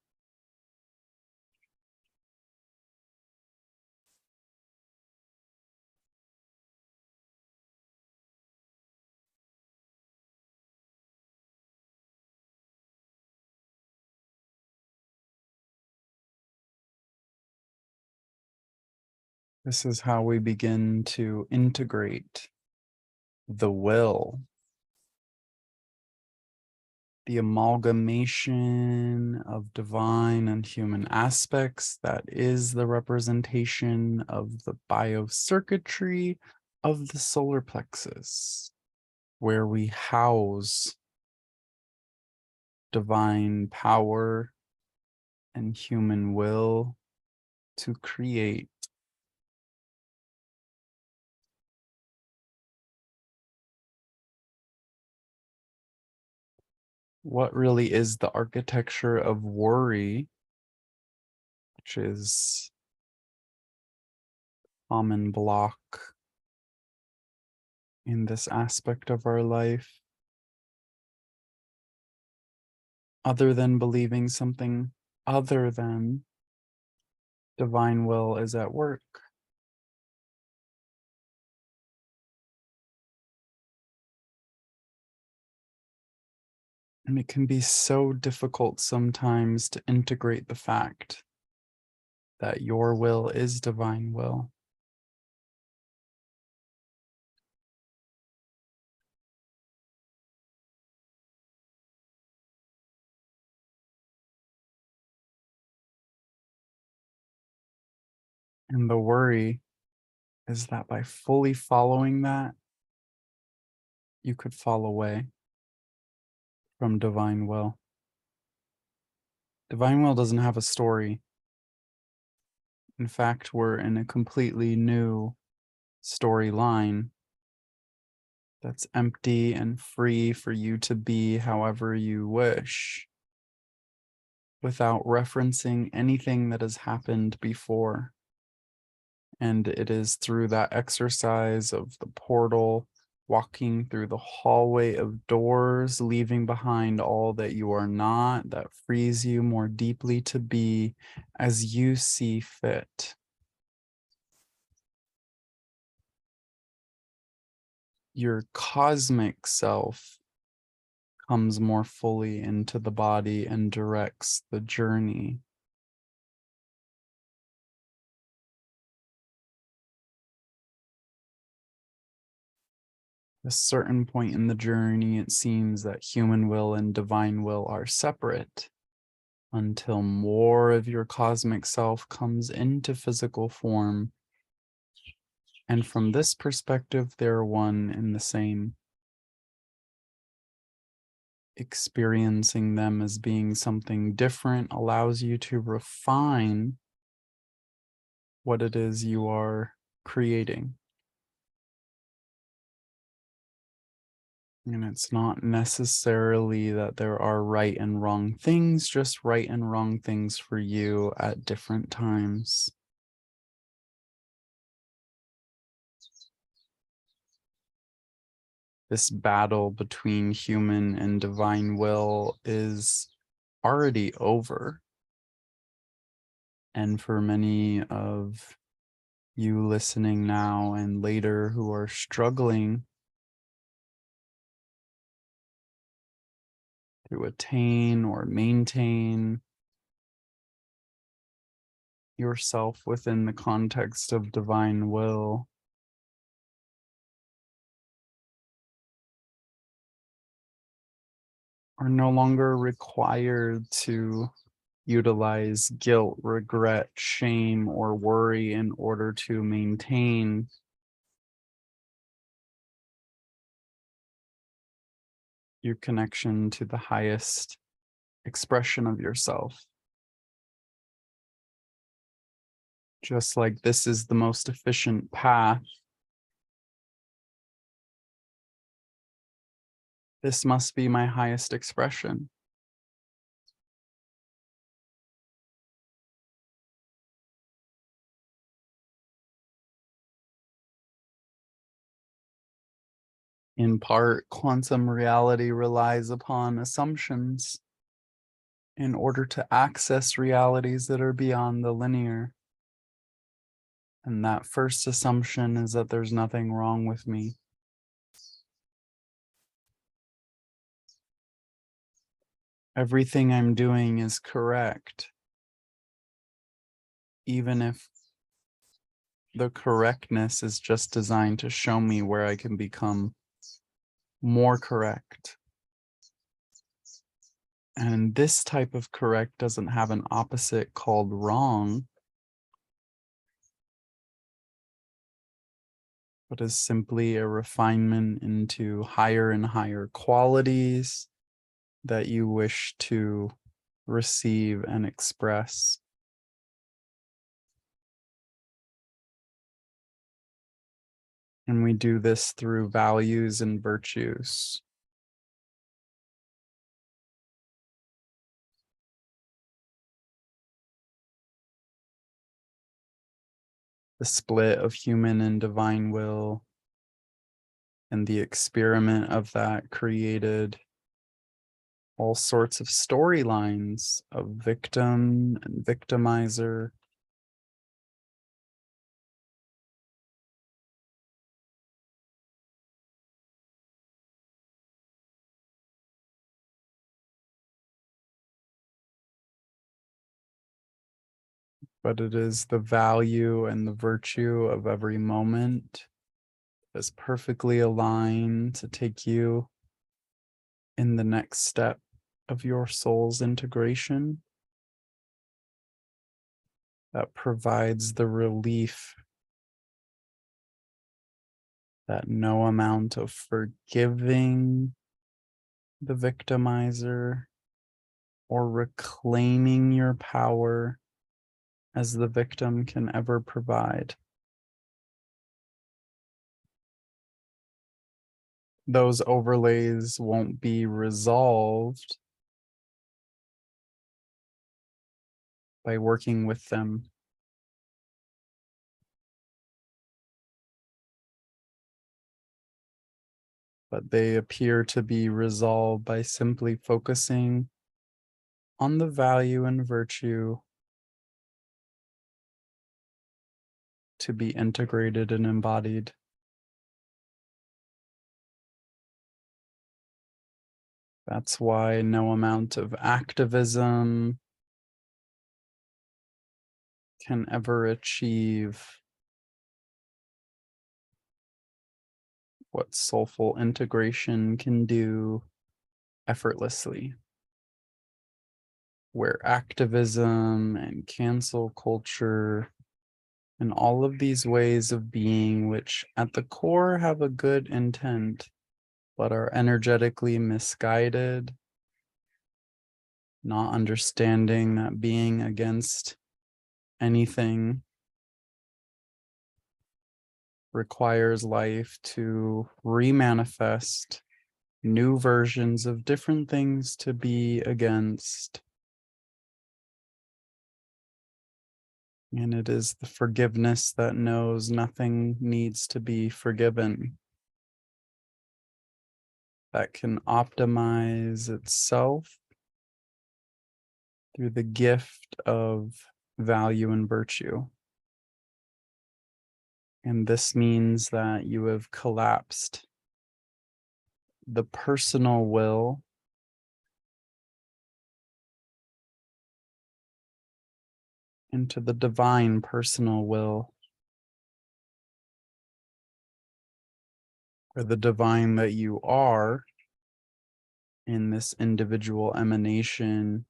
This is how we begin to integrate the will, the amalgamation of divine and human aspects that is the representation of the biocircuitry of the solar plexus, where we house divine power and human will to create. What really is the architecture of worry, which is common block in this aspect of our life, other than believing something other than divine will is at work. And it can be so difficult sometimes to integrate the fact that your will is divine will. And the worry is that by fully following that, you could fall away from divine will. Divine will doesn't have a story. In fact, we're in a completely new storyline that's empty and free for you to be however you wish, without referencing anything that has happened before. And it is through that exercise of the portal, walking through the hallway of doors, leaving behind all that you are not, that frees you more deeply to be as you see fit. Your cosmic self comes more fully into the body and directs the journey. At a certain point in the journey, it seems that human will and divine will are separate until more of your cosmic self comes into physical form. And from this perspective, they're one and the same. Experiencing them as being something different allows you to refine what it is you are creating. And it's not necessarily that there are right and wrong things, just right and wrong things for you at different times. This battle between human and divine will is already over. And for many of you listening now and later who are struggling, to attain or maintain yourself within the context of divine will. Are no longer required to utilize guilt, regret, shame, or worry in order to maintain your connection to the highest expression of yourself. Just like this is the most efficient path, this must be my highest expression. In part, quantum reality relies upon assumptions in order to access realities that are beyond the linear. And that first assumption is that there's nothing wrong with me. Everything I'm doing is correct, even if the correctness is just designed to show me where I can become more correct. And this type of correct doesn't have an opposite called wrong, but is simply a refinement into higher and higher qualities that you wish to receive and express. And we do this through values and virtues. The split of human and divine will and the experiment of that created all sorts of storylines of victim and victimizer. But it is the value and the virtue of every moment that's perfectly aligned to take you in the next step of your soul's integration that provides the relief that no amount of forgiving the victimizer or reclaiming your power as the victim can ever provide. Those overlays won't be resolved by working with them. But they appear to be resolved by simply focusing on the value and virtue to be integrated and embodied. That's why no amount of activism can ever achieve what soulful integration can do effortlessly. Where activism and cancel culture and all of these ways of being, which at the core have a good intent, but are energetically misguided, not understanding that being against anything requires life to remanifest new versions of different things to be against. And it is the forgiveness that knows nothing needs to be forgiven that can optimize itself through the gift of value and virtue. And this means that you have collapsed the personal will into the divine personal will, or the divine that you are in this individual emanation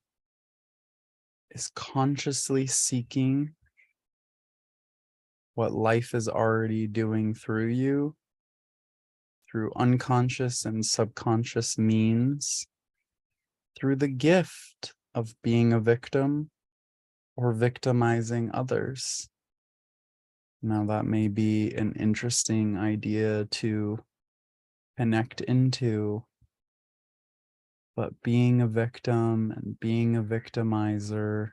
is consciously seeking what life is already doing through you, through unconscious and subconscious means, through the gift of being a victim or victimizing others. Now, that may be an interesting idea to connect into, but being a victim and being a victimizer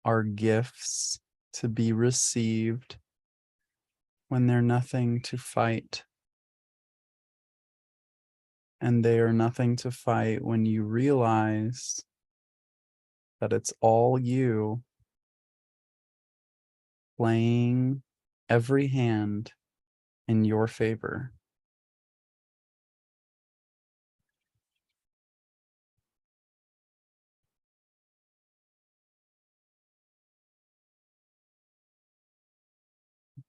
are gifts to be received when they're nothing to fight. And they are nothing to fight when you realize that it's all you playing every hand in your favor.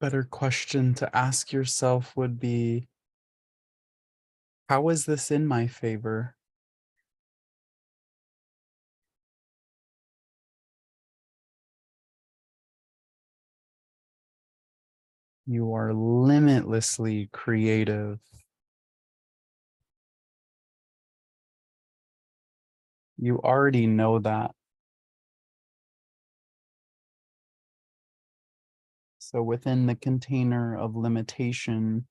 Better question to ask yourself would be, how is this in my favor? You are limitlessly creative. You already know that. So within the container of limitation,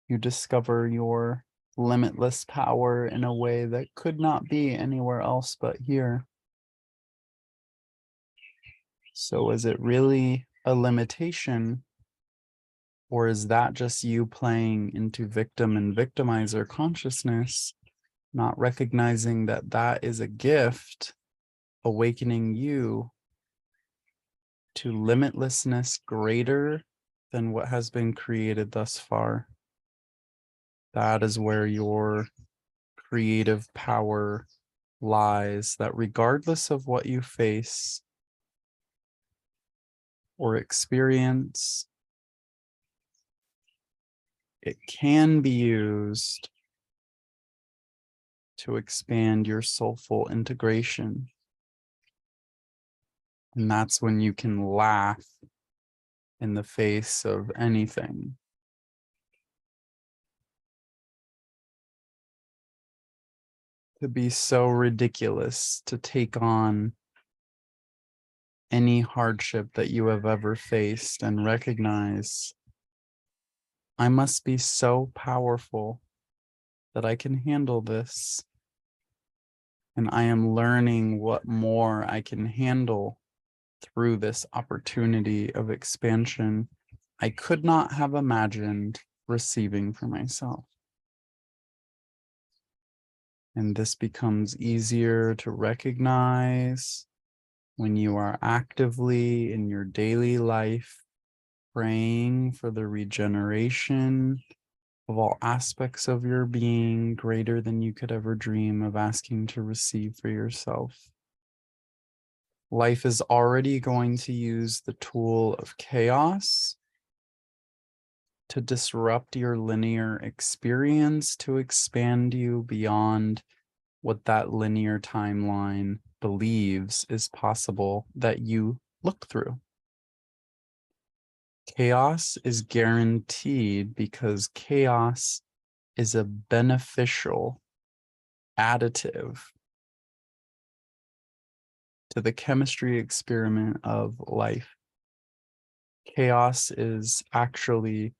you discover your limitless power in a way that could not be anywhere else but here. So is it really a limitation, or is that just you playing into victim and victimizer consciousness, not recognizing that that is a gift, awakening you to limitlessness greater than what has been created thus far? That is where your creative power lies, that regardless of what you face or experience, it can be used to expand your soulful integration. And that's when you can laugh in the face of anything. To be so ridiculous to take on any hardship that you have ever faced and recognize, I must be so powerful that I can handle this. And I am learning what more I can handle through this opportunity of expansion I could not have imagined receiving for myself. And this becomes easier to recognize when you are actively in your daily life praying for the regeneration of all aspects of your being greater than you could ever dream of asking to receive for yourself. Life is already going to use the tool of chaos to disrupt your linear experience, to expand you beyond what that linear timeline believes is possible that you look through. Chaos is guaranteed because chaos is a beneficial additive to the chemistry experiment of life. Chaos is actually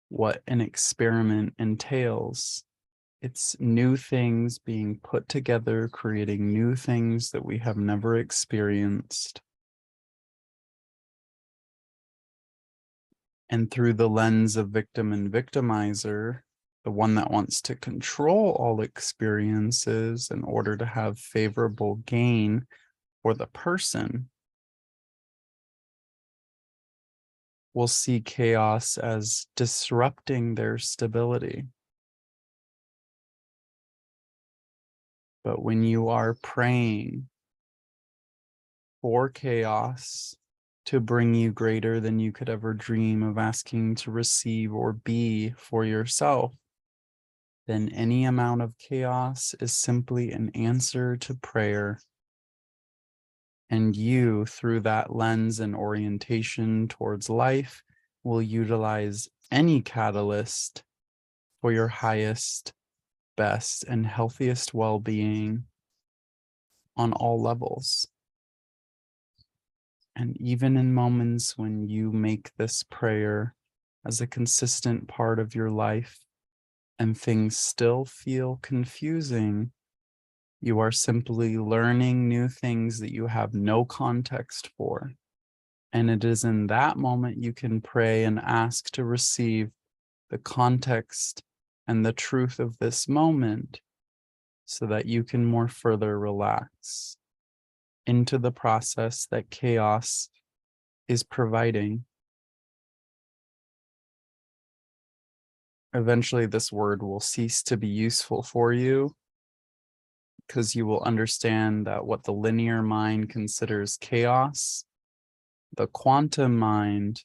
what an experiment entails. It's new things being put together, creating new things that we have never experienced. And through the lens of victim and victimizer, the one that wants to control all experiences in order to have favorable gain for the person, will see chaos as disrupting their stability. But when you are praying for chaos to bring you greater than you could ever dream of asking to receive or be for yourself, then any amount of chaos is simply an answer to prayer. And you, through that lens and orientation towards life, will utilize any catalyst for your highest, best, and healthiest well-being on all levels. And even in moments when you make this prayer as a consistent part of your life and things still feel confusing, you are simply learning new things that you have no context for. And it is in that moment you can pray and ask to receive the context and the truth of this moment so that you can more further relax into the process that chaos is providing. Eventually, this word will cease to be useful for you because you will understand that what the linear mind considers chaos, the quantum mind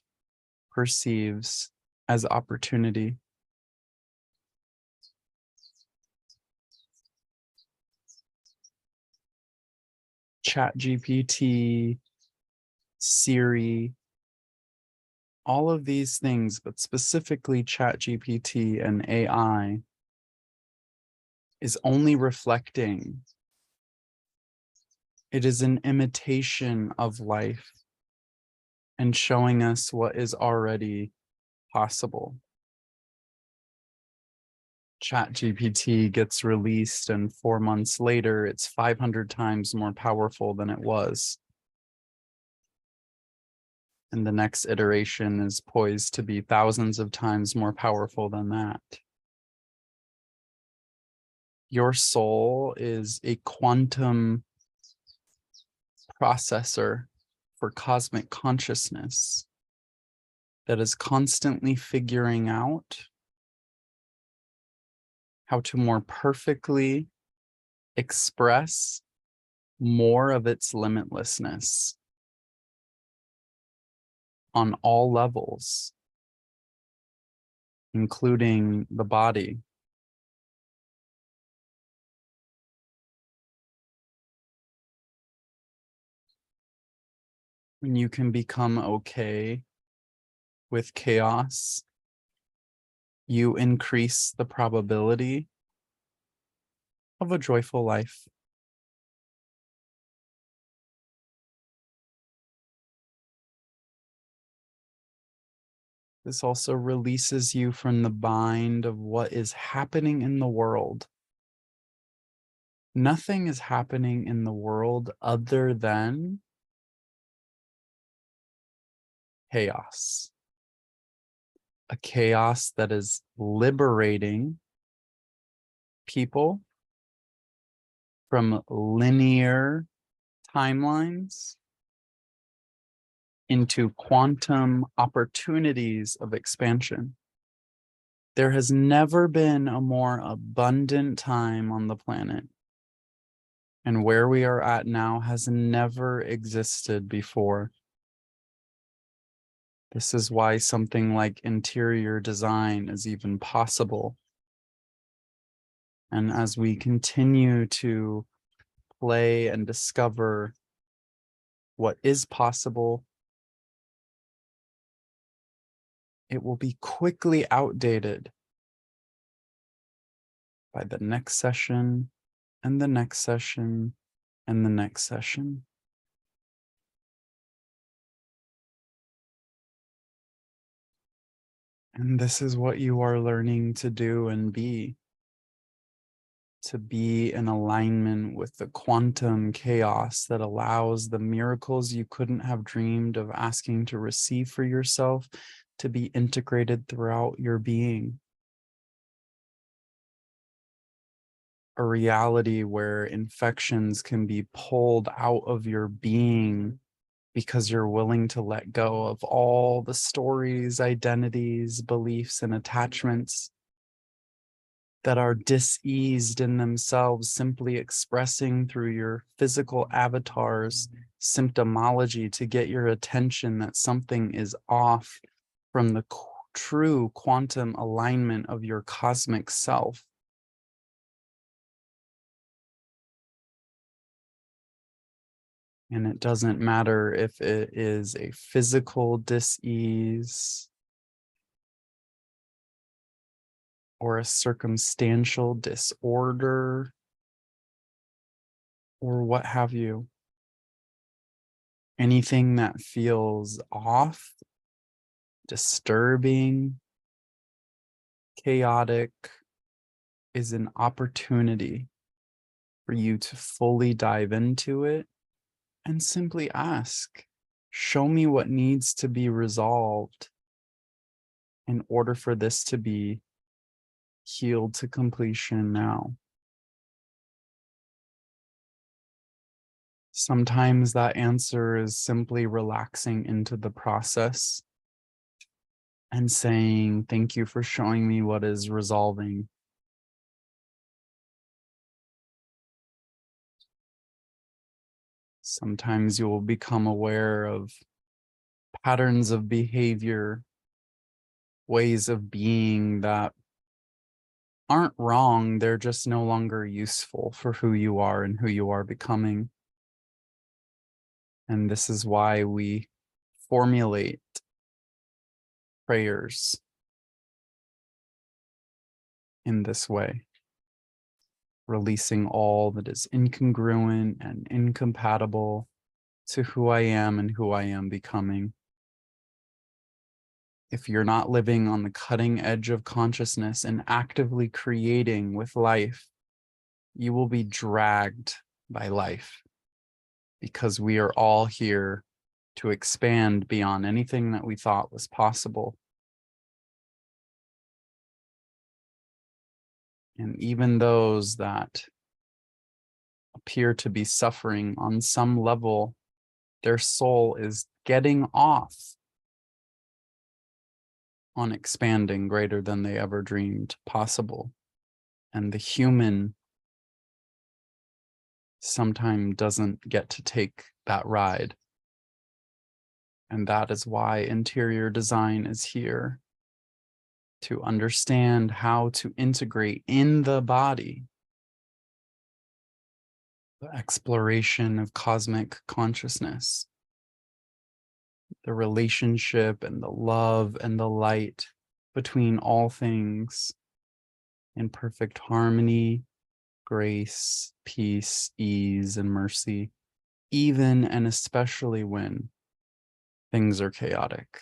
perceives as opportunity. ChatGPT, Siri, all of these things, but specifically ChatGPT and AI, is only reflecting. It is an imitation of life and showing us what is already possible. ChatGPT gets released and 4 months later, it's 500 times more powerful than it was. And the next iteration is poised to be thousands of times more powerful than that. Your soul is a quantum processor for cosmic consciousness that is constantly figuring out how to more perfectly express more of its limitlessness on all levels, including the body. When you can become okay with chaos, you increase the probability of a joyful life. This also releases you from the bind of what is happening in the world. Nothing is happening in the world other than chaos. A chaos that is liberating people from linear timelines into quantum opportunities of expansion. There has never been a more abundant time on the planet, and where we are at now has never existed before. This is why something like interior design is even possible. And as we continue to play and discover what is possible, it will be quickly outdated by the next session and the next session and the next session. And this is what you are learning to do and be. To be in alignment with the quantum chaos that allows the miracles you couldn't have dreamed of asking to receive for yourself to be integrated throughout your being. A reality where infections can be pulled out of your being because you're willing to let go of all the stories, identities, beliefs, and attachments that are diseased in themselves, simply expressing through your physical avatar's symptomology to get your attention that something is off from the true quantum alignment of your cosmic self. And it doesn't matter if it is a physical dis-ease or a circumstantial disorder or what have you. Anything that feels off, disturbing, chaotic is an opportunity for you to fully dive into it and simply ask, show me what needs to be resolved in order for this to be healed to completion now. Sometimes that answer is simply relaxing into the process and saying, thank you for showing me what is resolving. Sometimes you will become aware of patterns of behavior, ways of being that aren't wrong, they're just no longer useful for who you are and who you are becoming. And this is why we formulate prayers in this way, releasing all that is incongruent and incompatible to who I am and who I am becoming. If you're not living on the cutting edge of consciousness and actively creating with life, you will be dragged by life, because we are all here to expand beyond anything that we thought was possible. And even those that appear to be suffering on some level, their soul is getting off on expanding greater than they ever dreamed possible. And the human sometimes doesn't get to take that ride. And that is why interior design is here, to understand how to integrate in the body the exploration of cosmic consciousness, the relationship and the love and the light between all things in perfect harmony, grace, peace, ease, and mercy, even and especially when things are chaotic,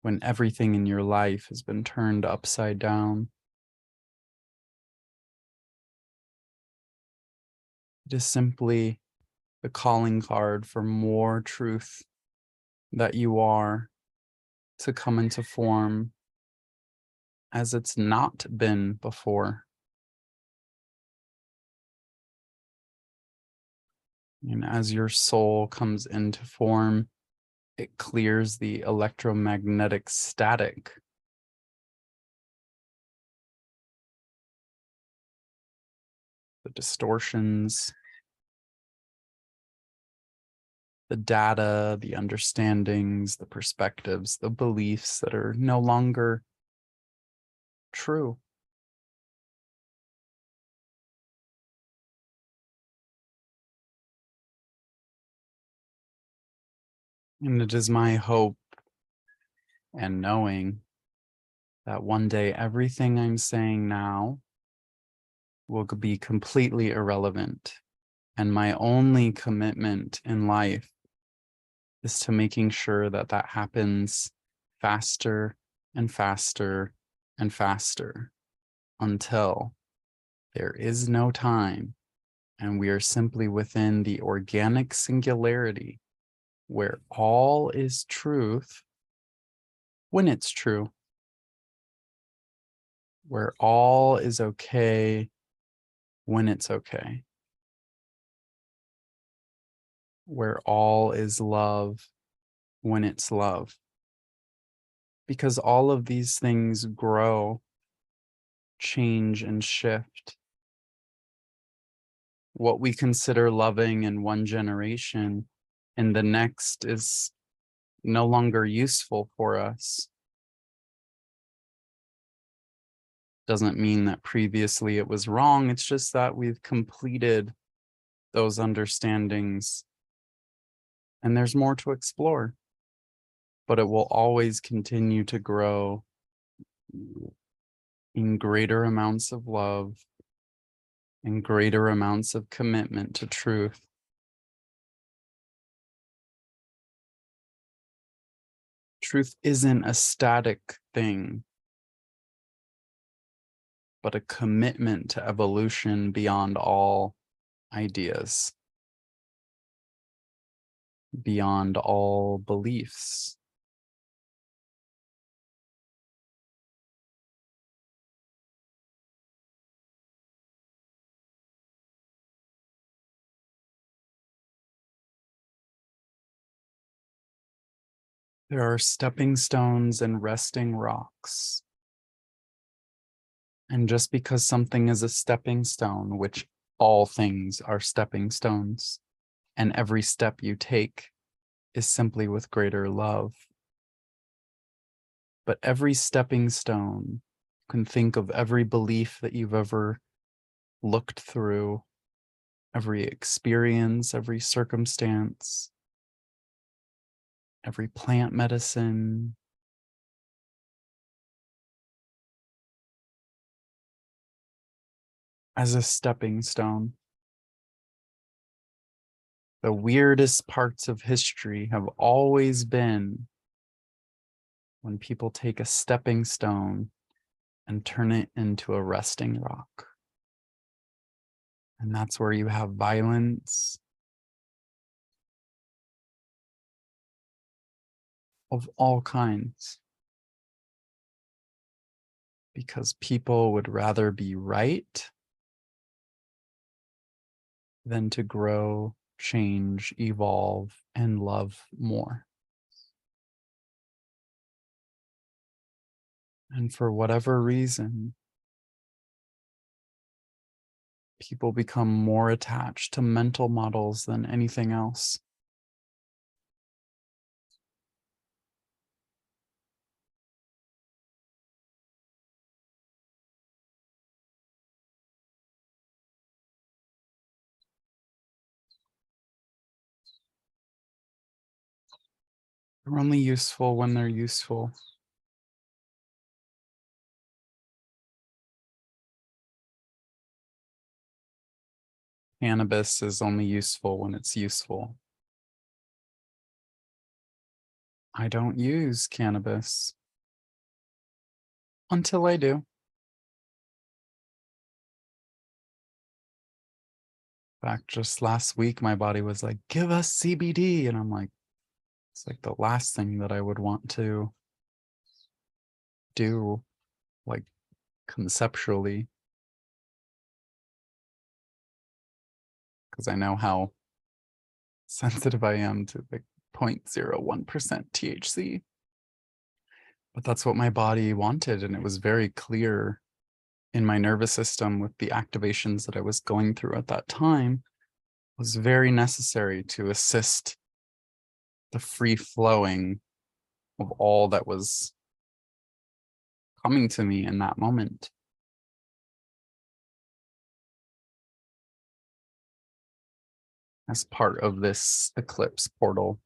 when everything in your life has been turned upside down. It is simply the calling card for more truth that you are to come into form as it's not been before. And as your soul comes into form, it clears the electromagnetic static, the distortions, the data, the understandings, the perspectives, the beliefs that are no longer true. And it is my hope and knowing that one day everything I'm saying now will be completely irrelevant. And my only commitment in life is to making sure that that happens faster and faster and faster until there is no time and we are simply within the organic singularity where all is truth when it's true, where all is okay when it's okay, where all is love when it's love. Because all of these things grow change and shift. What we consider loving in one generation, in the next is no longer useful for us. Doesn't mean that previously it was wrong. It's just that we've completed those understandings and there's more to explore, but it will always continue to grow in greater amounts of love and greater amounts of commitment to truth. Truth isn't a static thing, but a commitment to evolution beyond all ideas, beyond all beliefs. There are stepping stones and resting rocks. And just because something is a stepping stone, which all things are stepping stones, and every step you take is simply with greater love. But every stepping stone, you can think of every belief that you've ever looked through, every experience, every circumstance, every plant medicine, as a stepping stone. The weirdest parts of history have always been when people take a stepping stone and turn it into a resting rock. And that's where you have violence of all kinds. Because people would rather be right than to grow, change, evolve, and love more. And for whatever reason, people become more attached to mental models than anything else. They're only useful when they're useful. Cannabis is only useful when it's useful. I don't use cannabis until I do. In fact, just last week, my body was like, give us CBD. And I'm like, it's like the last thing that I would want to do, like conceptually. Because I know how sensitive I am to like 0.01% THC. But that's what my body wanted. And it was very clear in my nervous system with the activations that I was going through at that time, was very necessary to assist the free flowing of all that was coming to me in that moment. As part of this eclipse portal.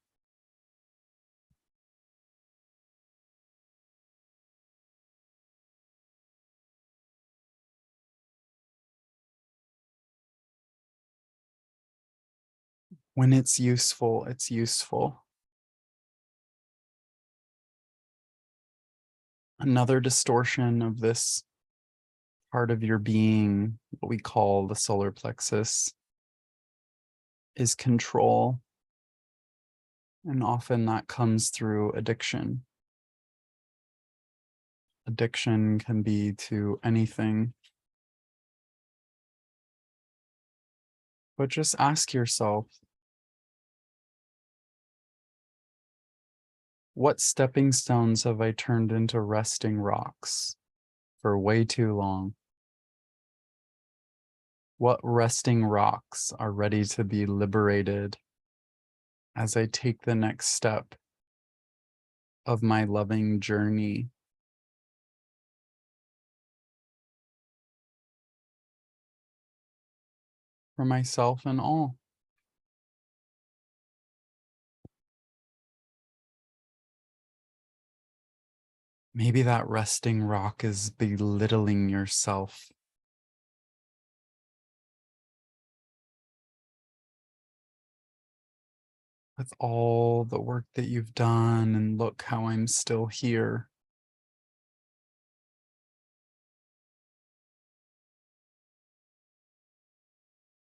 When it's useful, it's useful. Another distortion of this part of your being, what we call the solar plexus, is control. And often that comes through addiction. Addiction can be to anything. But just ask yourself, what stepping stones have I turned into resting rocks for way too long? What resting rocks are ready to be liberated as I take the next step of my loving journey? For myself and all. Maybe that resting rock is belittling yourself. With all the work that you've done, and look how I'm still here.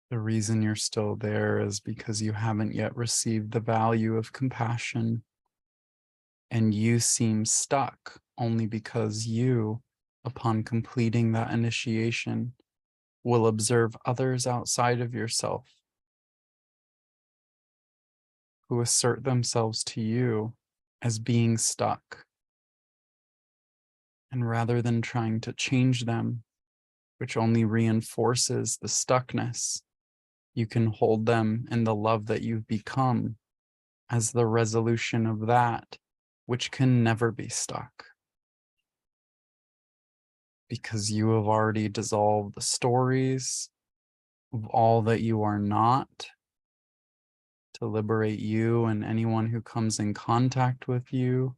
The reason you're still there is because you haven't yet received the value of compassion. And you seem stuck only because you, upon completing that initiation, will observe others outside of yourself who assert themselves to you as being stuck. And rather than trying to change them, which only reinforces the stuckness, you can hold them in the love that you've become as the resolution of that which can never be stuck. Because you have already dissolved the stories of all that you are not, to liberate you and anyone who comes in contact with you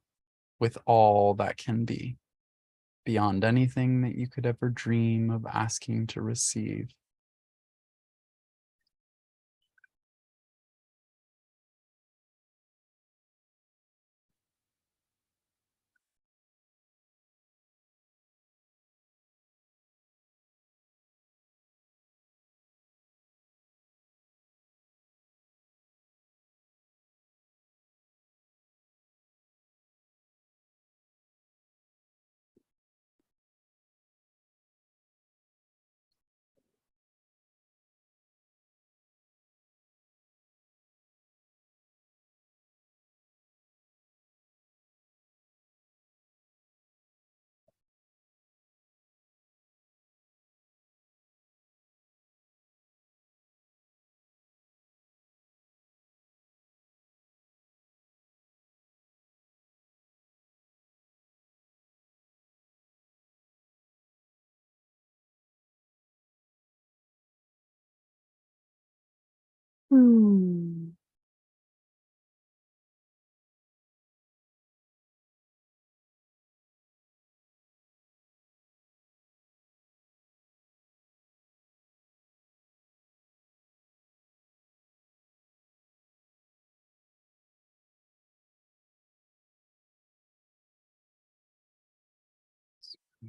with all that can be, beyond anything that you could ever dream of asking to receive.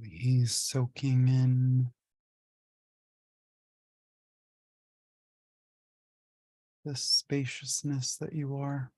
He's soaking in the spaciousness that you are.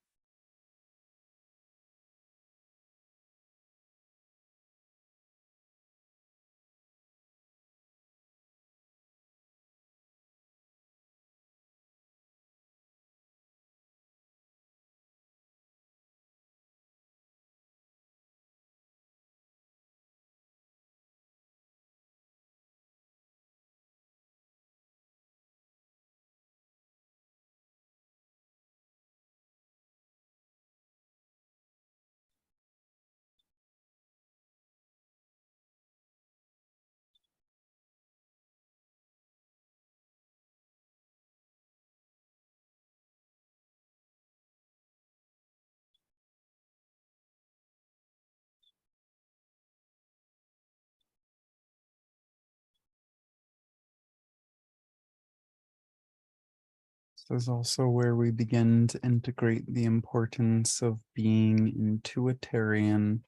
This is also where we begin to integrate the importance of being intuitarian.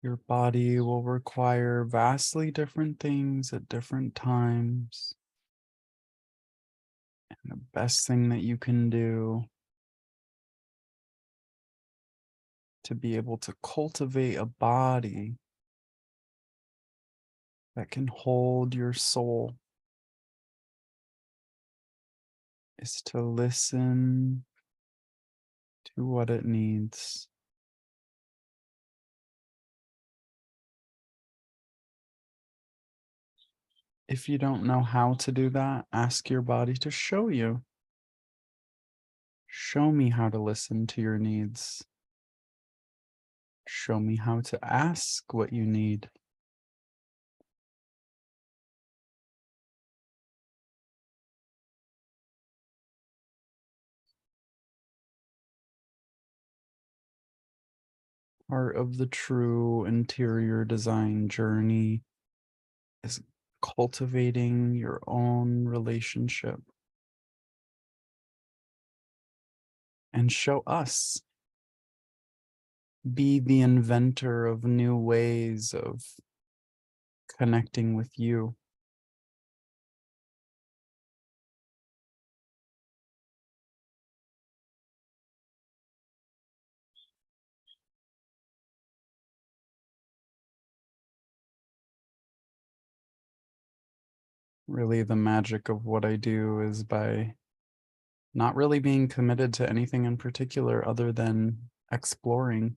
Your body will require vastly different things at different times. And the best thing that you can do to be able to cultivate a body that can hold your soul is to listen to what it needs. If you don't know how to do that, ask your body to show you. Show me how to listen to your needs. Show me how to ask what you need. Part of the true interior design journey is cultivating your own relationship. And show us. Be the inventor of new ways of connecting with you. Really, the magic of what I do is by not really being committed to anything in particular other than exploring.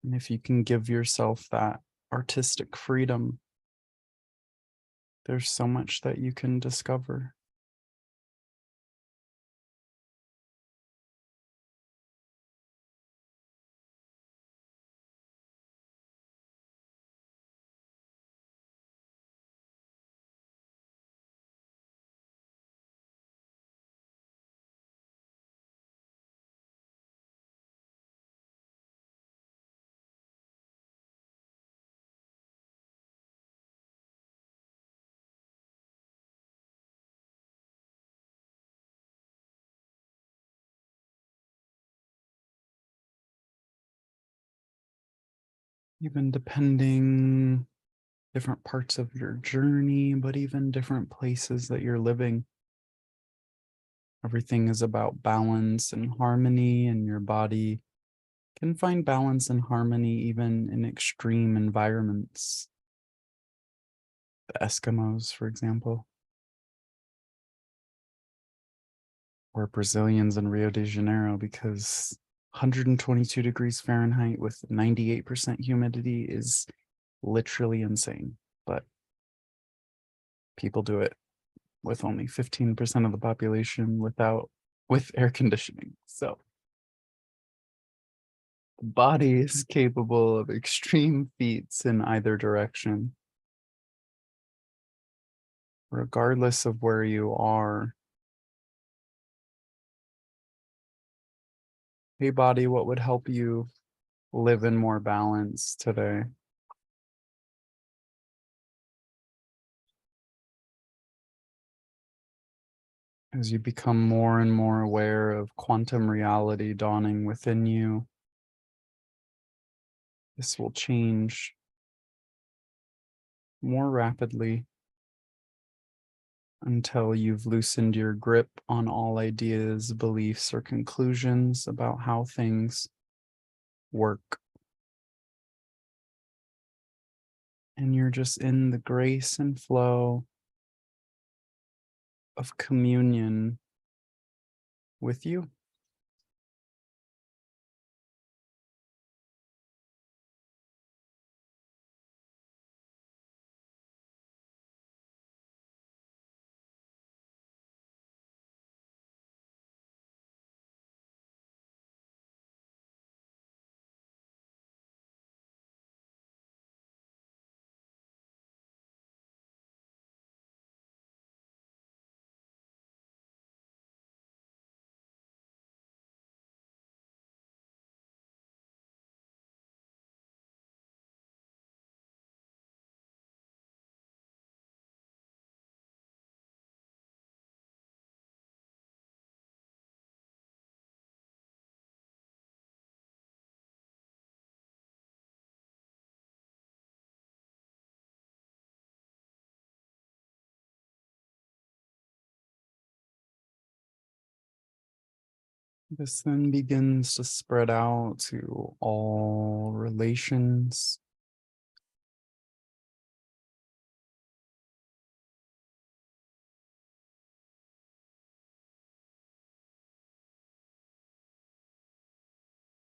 And if you can give yourself that artistic freedom, there's so much that you can discover. Even depending different parts of your journey, but even different places that you're living. Everything is about balance and harmony, and your body can find balance and harmony even in extreme environments. The Eskimos, for example, or Brazilians in Rio de Janeiro, because 122 degrees Fahrenheit with 98% humidity is literally insane. But people do it with only 15% of the population with air conditioning. So the body is capable of extreme feats in either direction. Regardless of where you are. Hey body, what would help you live in more balance today? As you become more and more aware of quantum reality dawning within you, this will change more rapidly until you've loosened your grip on all ideas, beliefs, or conclusions about how things work. And you're just in the grace and flow of communion with you. This then begins to spread out to all relations,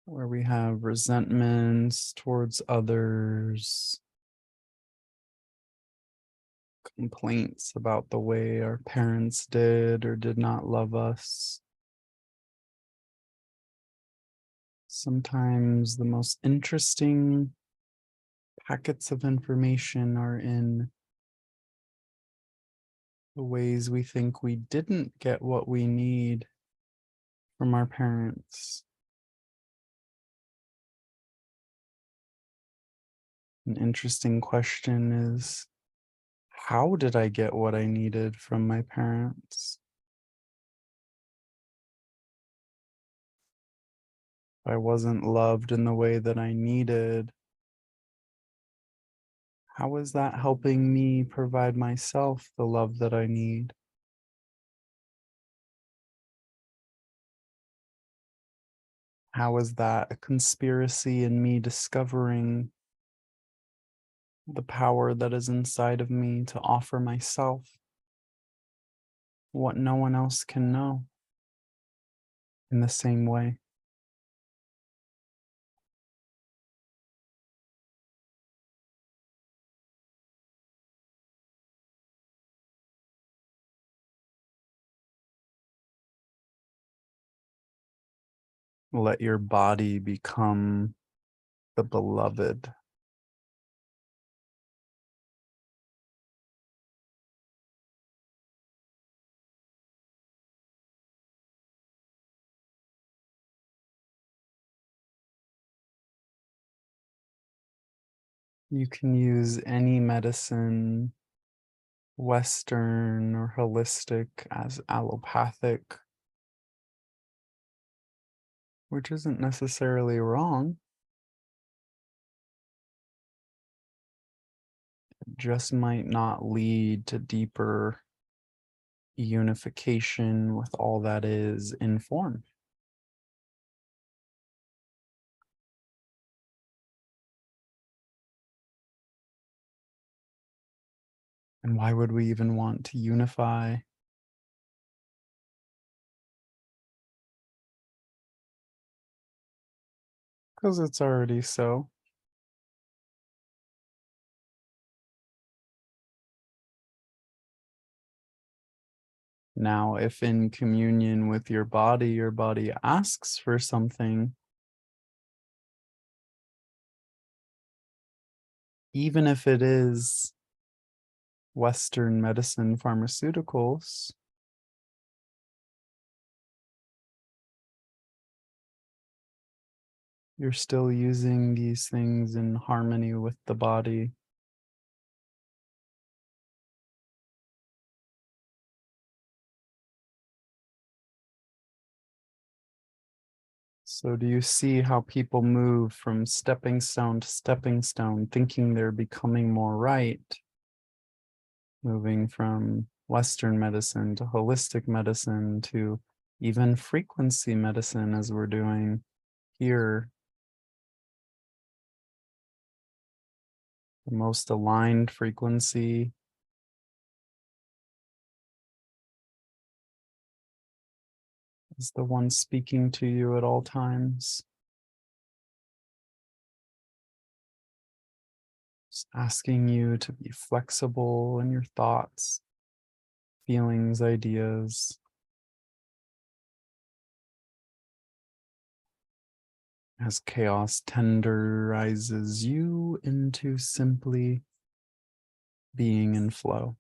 where we have resentments towards others, complaints about the way our parents did or did not love us. Sometimes the most interesting packets of information are in the ways we think we didn't get what we need from our parents. An interesting question is, how did I get what I needed from my parents? If I wasn't loved in the way that I needed, how is that helping me provide myself the love that I need? How is that a conspiracy in me discovering the power that is inside of me to offer myself what no one else can know in the same way? Let your body become the beloved. You can use any medicine, Western or holistic, as allopathic, which isn't necessarily wrong. It just might not lead to deeper unification with all that is in form. And why would we even want to unify? Because it's already so. Now, if in communion with your body asks for something, even if it is Western medicine pharmaceuticals, you're still using these things in harmony with the body. So do you see how people move from stepping stone to stepping stone, thinking they're becoming more right, moving from Western medicine to holistic medicine to even frequency medicine, as we're doing here? The most aligned frequency is the one speaking to you at all times. Just asking you to be flexible in your thoughts, feelings, ideas, as chaos tenderizes you into simply being in flow.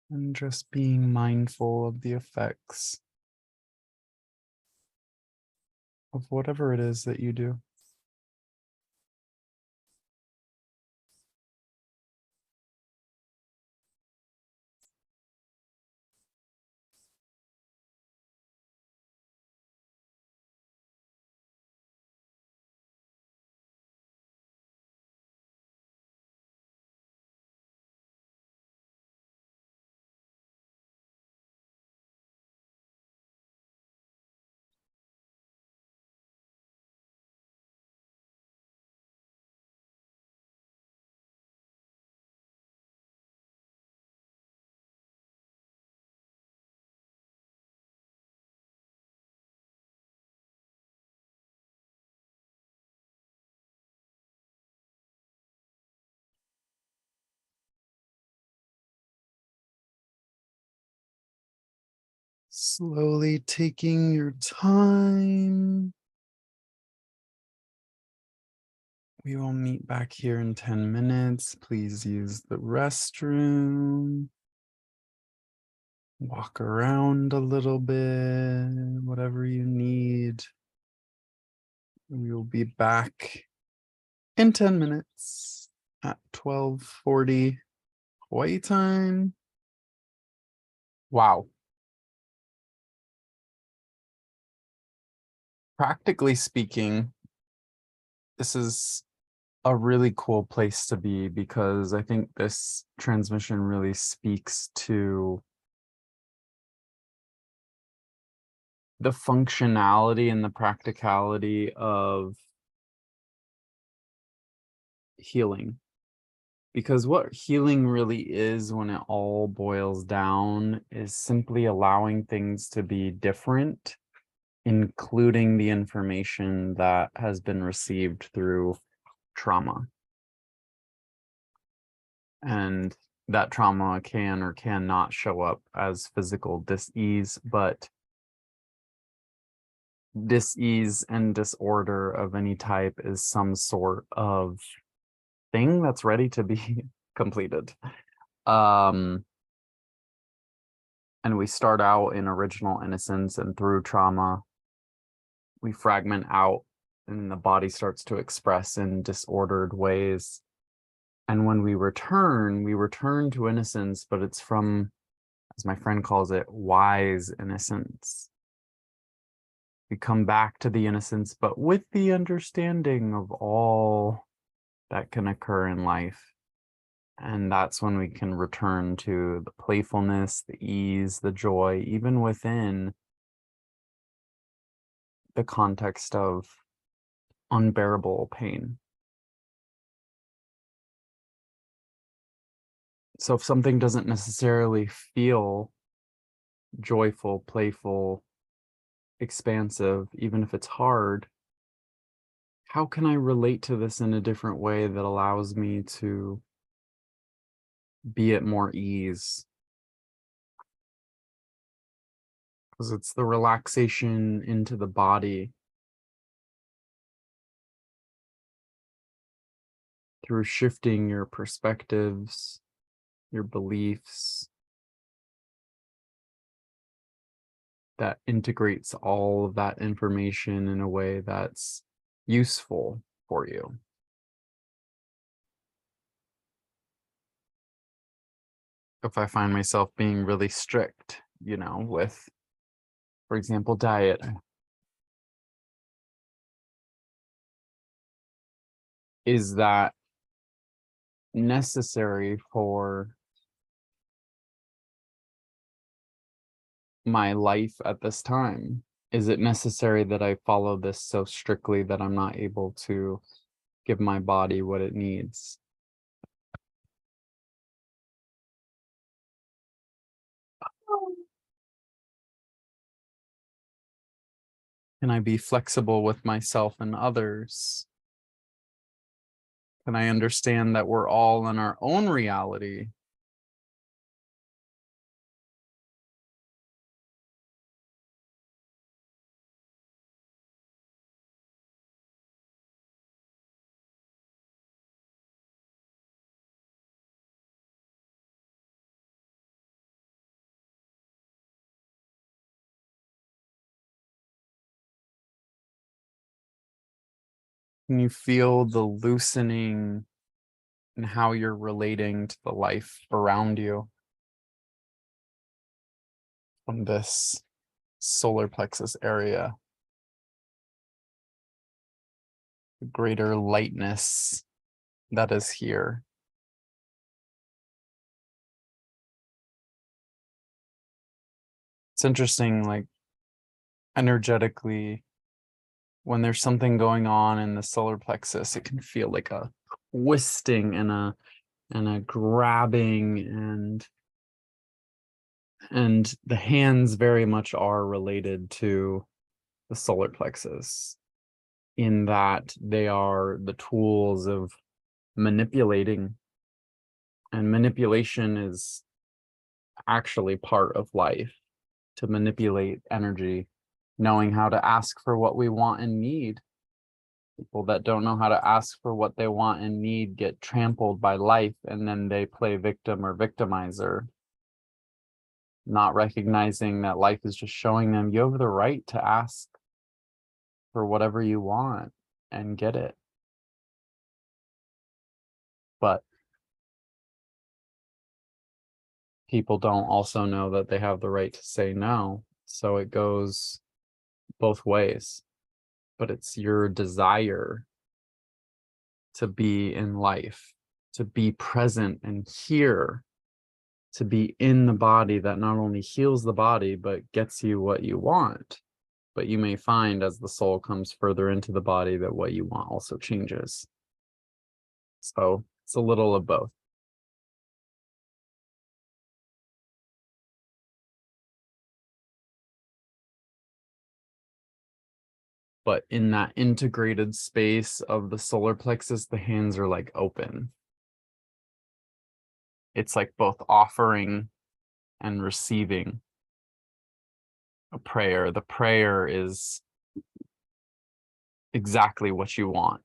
And just being mindful of the effects of whatever it is that you do. Slowly taking your time. We will meet back here in 10 minutes. Please use the restroom. Walk around a little bit, whatever you need. We will be back in 10 minutes at 12:40 Hawaii time. Wow. Practically speaking, this is a really cool place to be because I think this transmission really speaks to the functionality and the practicality of healing. Because what healing really is, when it all boils down, is simply allowing things to be different, including the information that has been received through trauma. And that trauma can or cannot show up as physical dis-ease, but dis-ease and disorder of any type is some sort of thing that's ready to be completed. And we start out in original innocence, and through trauma, we fragment out, and the body starts to express in disordered ways. And when we return to innocence, but it's from, as my friend calls it, wise innocence. We come back to the innocence, but with the understanding of all that can occur in life. And that's when we can return to the playfulness, the ease, the joy, even within the context of unbearable pain. So if something doesn't necessarily feel joyful, playful, expansive, even if it's hard, how can I relate to this in a different way that allows me to be at more ease? Because it's the relaxation into the body through shifting your perspectives, your beliefs, that integrates all of that information in a way that's useful for you. If I find myself being really strict, with, for example, diet, is that necessary for my life at this time? Is it necessary that I follow this so strictly that I'm not able to give my body what it needs? Can I be flexible with myself and others? Can I understand that we're all in our own reality? Can you feel the loosening in how you're relating to the life around you from this solar plexus area? The greater lightness that is here. It's interesting, like energetically, when there's something going on in the solar plexus, it can feel like a twisting and a grabbing, and the hands very much are related to the solar plexus in that they are the tools of manipulating, and manipulation is actually part of life. to manipulate energy, knowing how to ask for what we want and need. People that don't know how to ask for what they want and need get trampled by life, and then they play victim or victimizer, not recognizing that life is just showing them you have the right to ask for whatever you want and get it. But people don't also know that they have the right to say no. So it goes both ways. But it's your desire to be in life, to be present and here, to be in the body that not only heals the body, but gets you what you want. But you may find as the soul comes further into the body that what you want also changes. So it's a little of both. But in that integrated space of the solar plexus, the hands are like open. It's like both offering and receiving a prayer. The prayer is exactly what you want.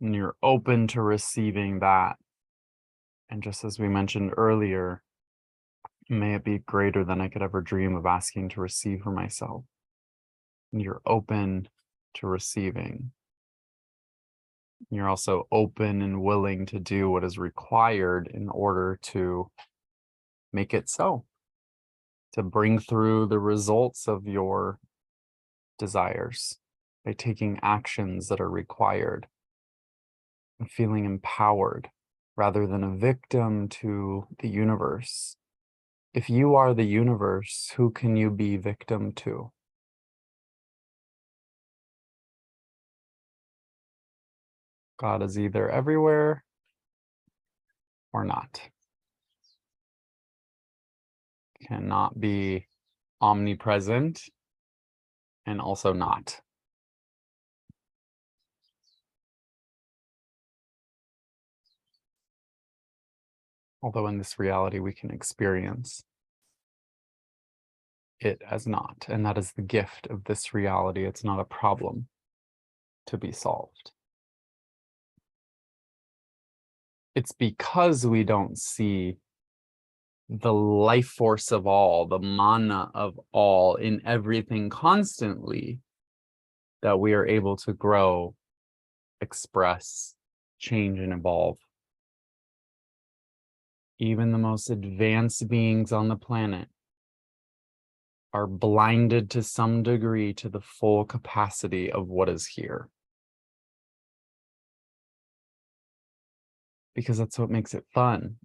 And you're open to receiving that. And just as we mentioned earlier, may it be greater than I could ever dream of asking to receive for myself. And you're open to receiving. You're also open and willing to do what is required in order to make it so, to bring through the results of your desires by taking actions that are required and feeling empowered rather than a victim to the universe. If you are the universe, who can you be victim to? God is either everywhere or not. Cannot be omnipresent and also not. Although in this reality we can experience it as not, and that is the gift of this reality. It's not a problem to be solved. It's because we don't see the life force of all, the mana of all in everything constantly, that we are able to grow, express, change, and evolve. Even the most advanced beings on the planet are blinded to some degree to the full capacity of what is here. Because that's what makes it fun.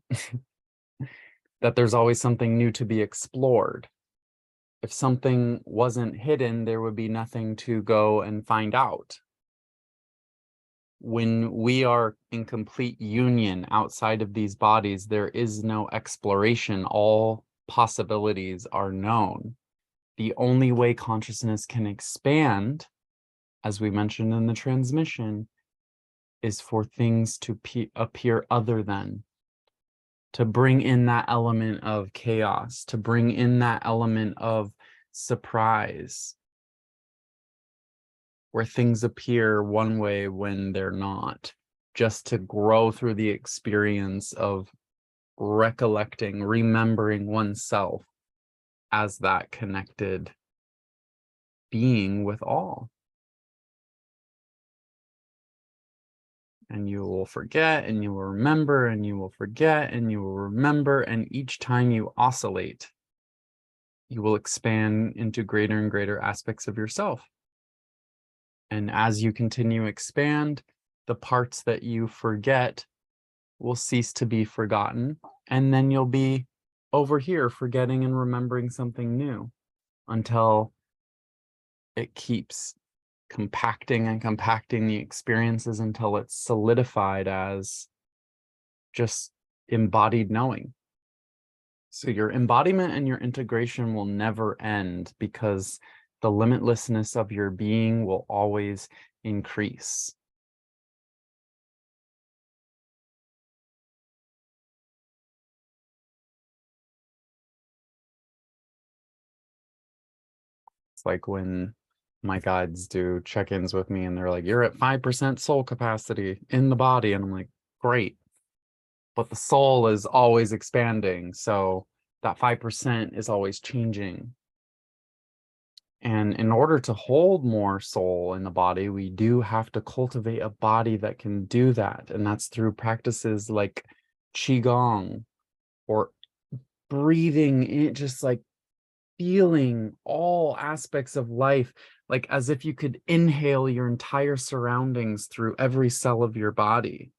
That there's always something new to be explored. If something wasn't hidden, there would be nothing to go and find out. When we are in complete union outside of these bodies, there is no exploration. All possibilities are known. The only way consciousness can expand, as we mentioned in the transmission, is for things to appear other than, to bring in that element of chaos, to bring in that element of surprise, where things appear one way when they're not, just to grow through the experience of recollecting, remembering oneself as that connected being with all. And you will forget, and you will remember, and you will forget, and you will remember, and each time you oscillate, you will expand into greater and greater aspects of yourself. And as you continue to expand, the parts that you forget will cease to be forgotten, and then you'll be over here forgetting and remembering something new until it keeps compacting and compacting the experiences until it's solidified as just embodied knowing. So your embodiment and your integration will never end, because the limitlessness of your being will always increase. It's like when my guides do check-ins with me and they're like, you're at 5% soul capacity in the body. And I'm like, great. But the soul is always expanding. So that 5% is always changing. And in order to hold more soul in the body, we do have to cultivate a body that can do that. And that's through practices like Qigong or breathing in, just like feeling all aspects of life, like as if you could inhale your entire surroundings through every cell of your body.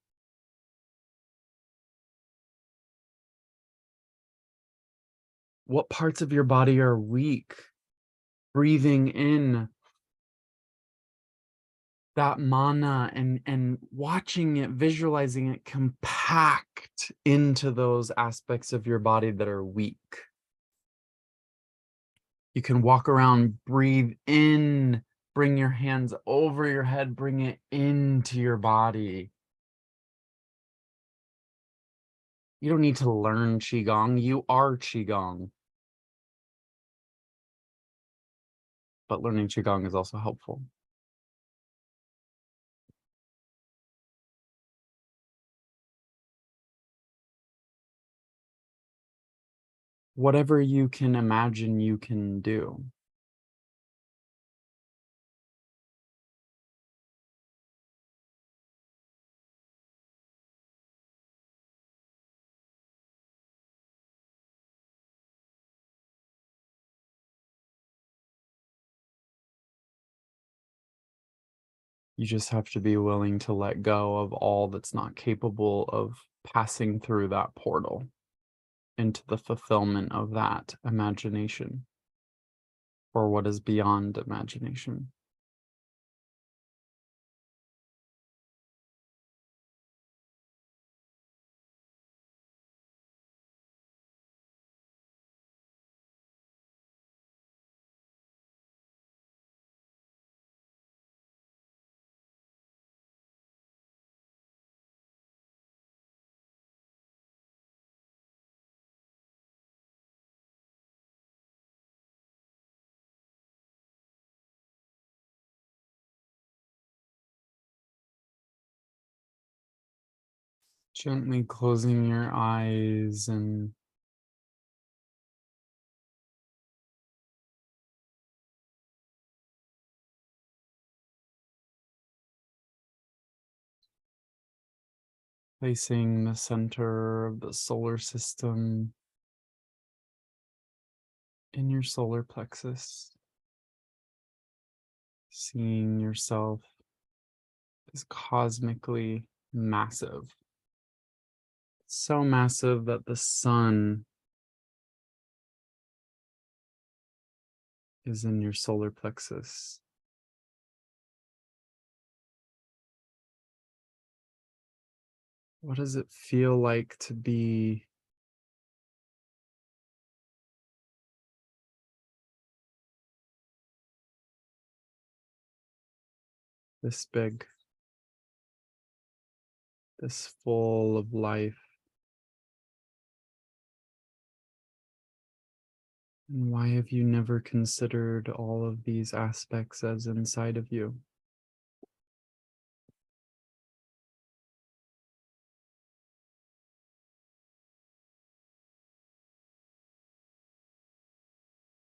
What parts of your body are weak? Breathing in that mana and watching it, visualizing it compact into those aspects of your body that are weak. You can walk around, breathe in, bring your hands over your head, bring it into your body. You don't need to learn Qigong. You are Qigong. But learning Qigong is also helpful. Whatever you can imagine you can do. You just have to be willing to let go of all that's not capable of passing through that portal into the fulfillment of that imagination, or what is beyond imagination. Gently closing your eyes and placing the center of the solar system in your solar plexus, seeing yourself as cosmically massive. So massive that the sun is in your solar plexus. What does it feel like to be this big, this full of life? And why have you never considered all of these aspects as inside of you?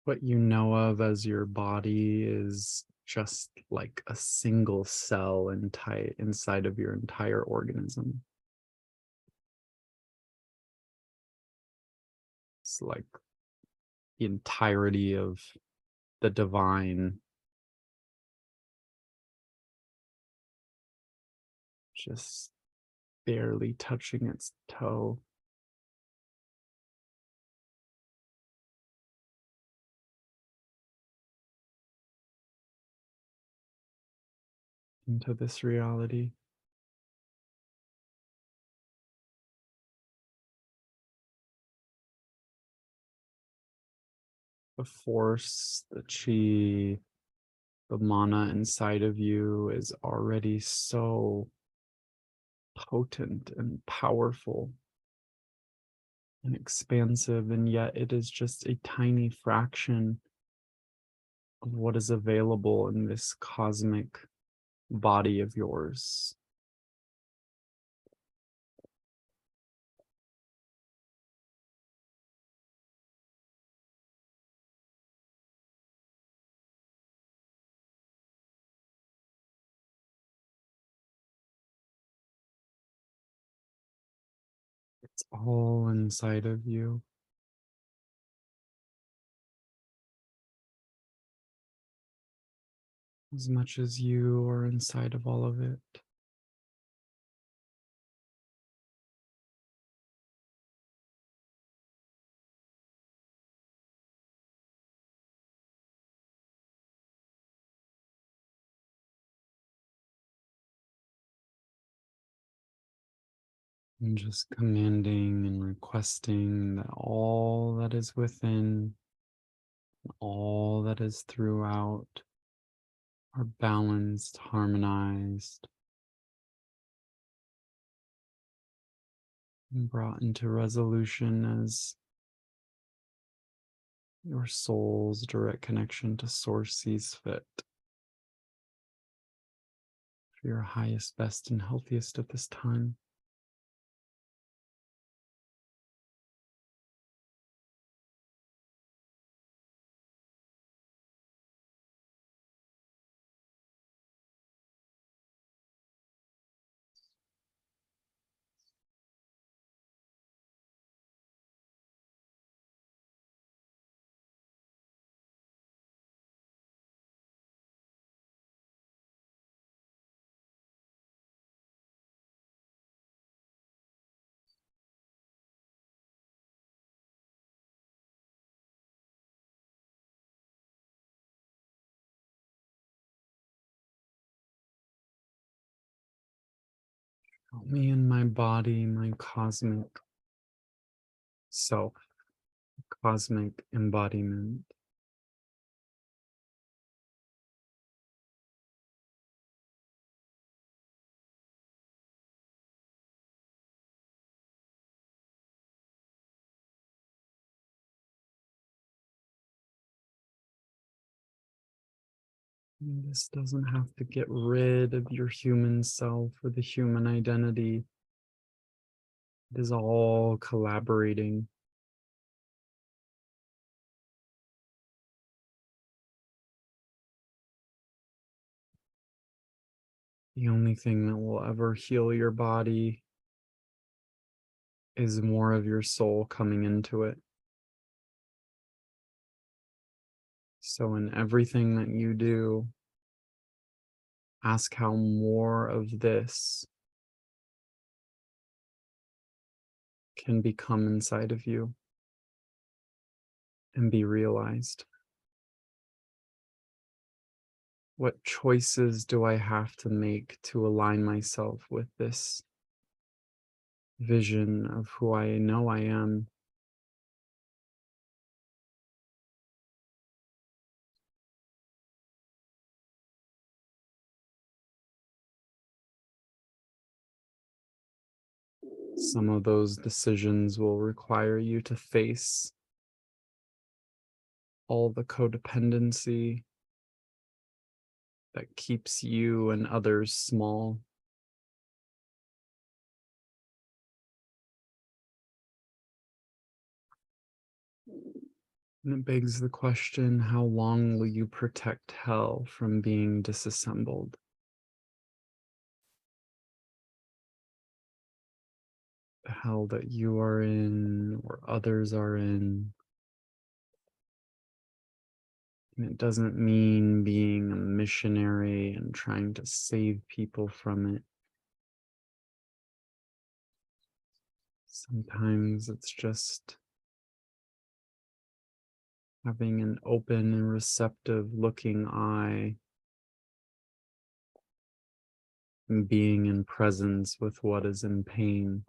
What you know of as your body is just like a single cell inside of your entire organism. It's like the entirety of the divine, just barely touching its toe. Into this reality. The force, the chi, the mana inside of you is already so potent and powerful and expansive, and yet it is just a tiny fraction of what is available in this cosmic body of yours. It's all inside of you. As much as you are inside of all of it. And just commanding and requesting that all that is within, all that is throughout, are balanced, harmonized, and brought into resolution as your soul's direct connection to source sees fit. For your highest, best, and healthiest at this time. Help me in my body, my cosmic self, cosmic embodiment. And this doesn't have to get rid of your human self or the human identity. It is all collaborating. The only thing that will ever heal your body is more of your soul coming into it. So in everything that you do, ask how more of this can become inside of you and be realized. What choices do I have to make to align myself with this vision of who I know I am? Some of those decisions will require you to face all the codependency that keeps you and others small. And it begs the question, how long will you protect hell from being disassembled? The hell that you are in or others are in. And it doesn't mean being a missionary and trying to save people from it. Sometimes it's just having an open and receptive looking eye and being in presence with what is in pain.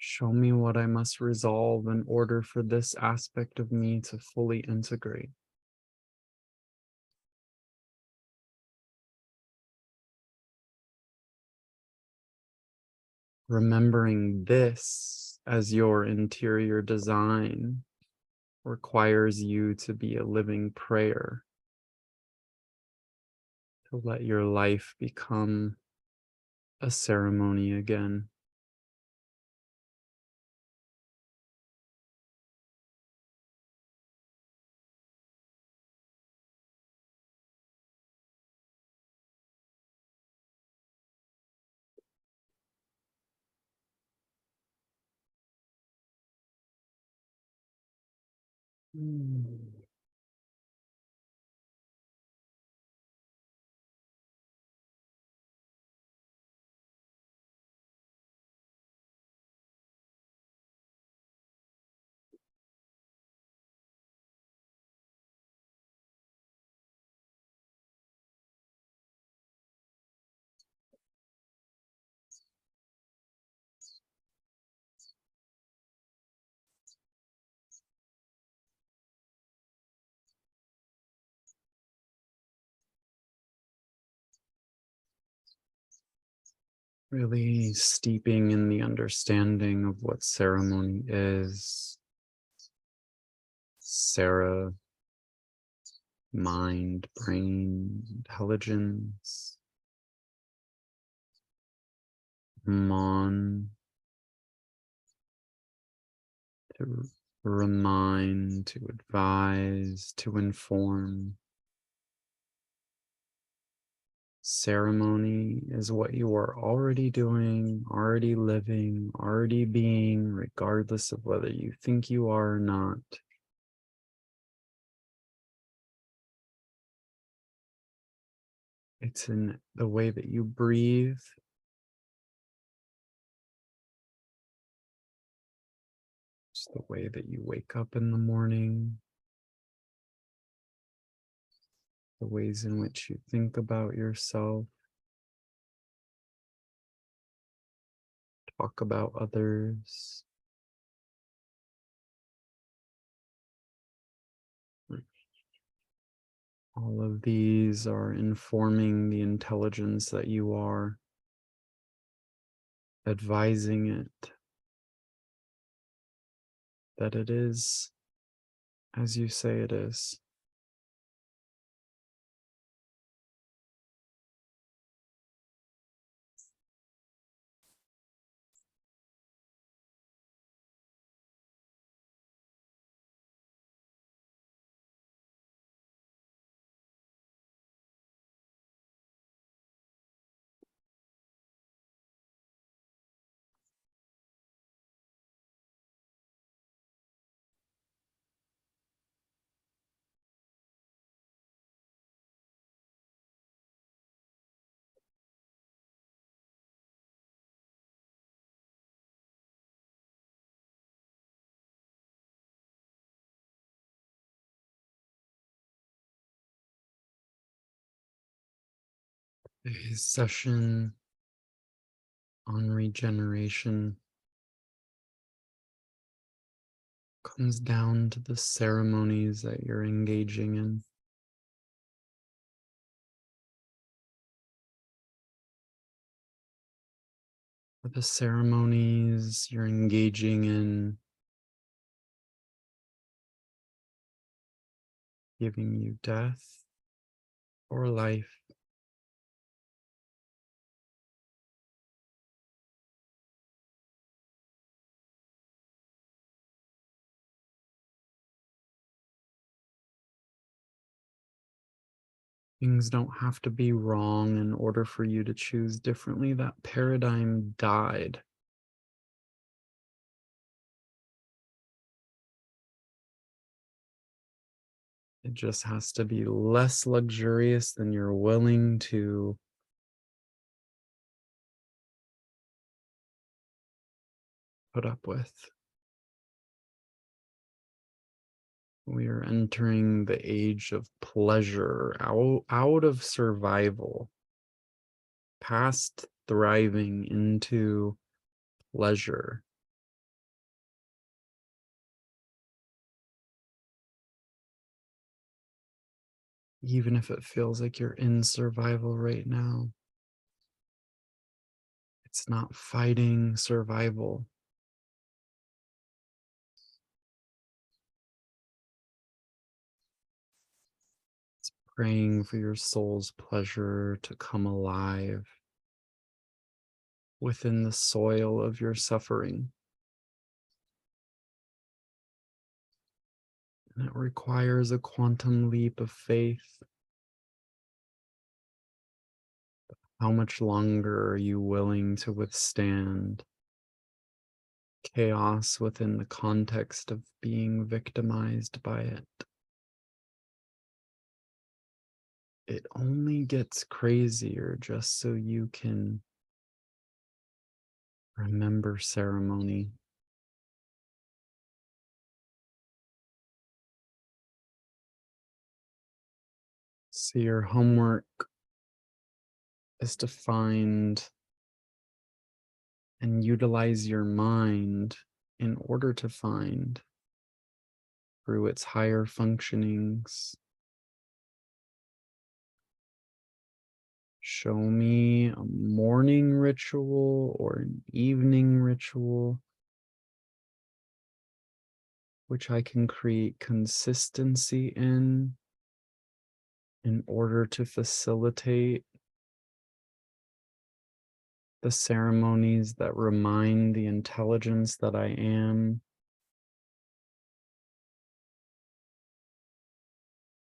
Show me what I must resolve in order for this aspect of me to fully integrate. Remembering this as your interior design requires you to be a living prayer, to let your life become a ceremony again. Really steeping in the understanding of what ceremony is. Sarah, mind, brain, intelligence. Mon, to remind, to advise, to inform. Ceremony is what you are already doing, already living, already being, regardless of whether you think you are or not. It's in the way that you breathe. It's the way that you wake up in the morning. The ways in which you think about yourself. Talk about others. All of these are informing the intelligence that you are, advising it that it is as you say it is. Today's session on regeneration comes down to the ceremonies that you're engaging in. The ceremonies you're engaging in giving you death or life. Things don't have to be wrong in order for you to choose differently. That paradigm died. It just has to be less luxurious than you're willing to put up with. We are entering the age of pleasure, out of survival, past thriving into pleasure. Even if it feels like you're in survival right now, it's not fighting survival. praying for your soul's pleasure to come alive within the soil of your suffering. And it requires a quantum leap of faith. How much longer are you willing to withstand chaos within the context of being victimized by it? It only gets crazier just so you can remember ceremony. So your homework is to find and utilize your mind in order to find, through its higher functionings. Show me a morning ritual or an evening ritual which I can create consistency in order to facilitate the ceremonies that remind the intelligence that I am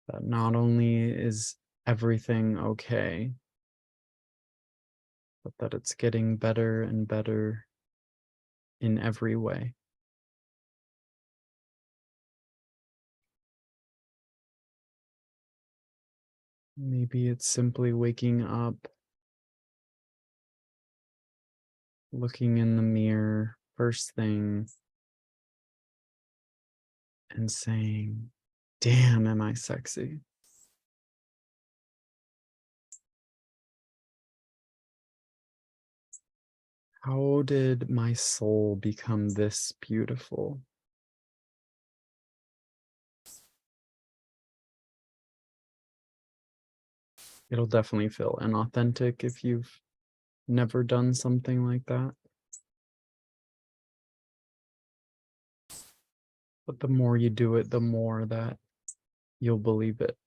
that not only is everything okay, but that it's getting better and better in every way. Maybe it's simply waking up, looking in the mirror first thing, and saying, "Damn, am I sexy?" How did my soul become this beautiful? It'll definitely feel inauthentic if you've never done something like that. But the more you do it, the more that you'll believe it.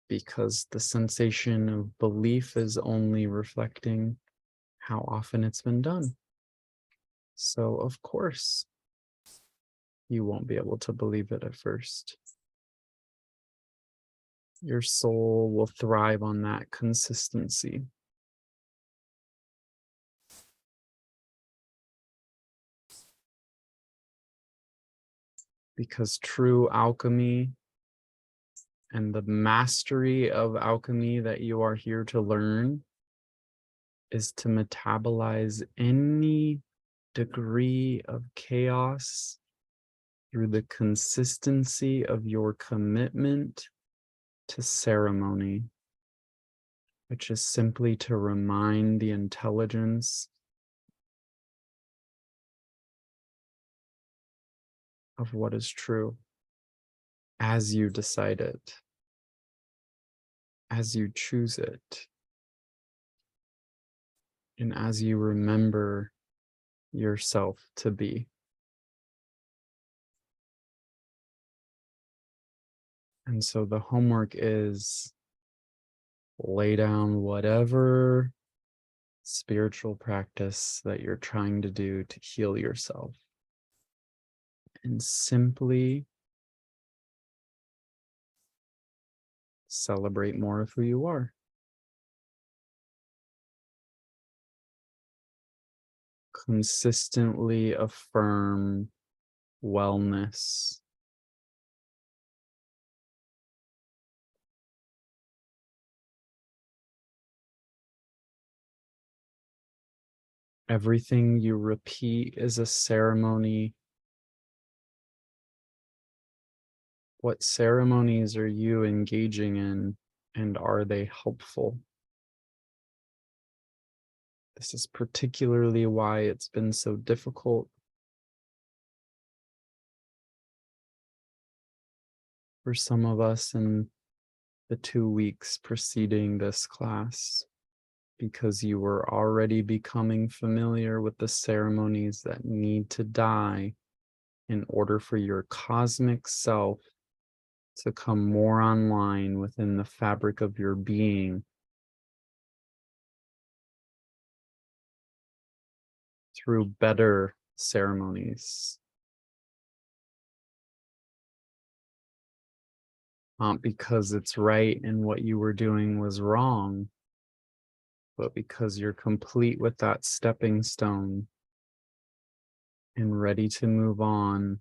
Because the sensation of belief is only reflecting how often it's been done. So, of course, you won't be able to believe it at first. Your soul will thrive on that consistency. Because true alchemy and the mastery of alchemy that you are here to learn is to metabolize any degree of chaos through the consistency of your commitment to ceremony, which is simply to remind the intelligence of what is true as you decide it, as you choose it, and as you remember yourself to be. And so the homework is lay down whatever spiritual practice that you're trying to do to heal yourself and simply celebrate more of who you are. Consistently affirm wellness. Everything you repeat is a ceremony. What ceremonies are you engaging in, and are they helpful? This is particularly why it's been so difficult for some of us in the 2 weeks preceding this class, because you were already becoming familiar with the ceremonies that need to die in order for your cosmic self to come more online within the fabric of your being through better ceremonies. Not because it's right and what you were doing was wrong, but because you're complete with that stepping stone and ready to move on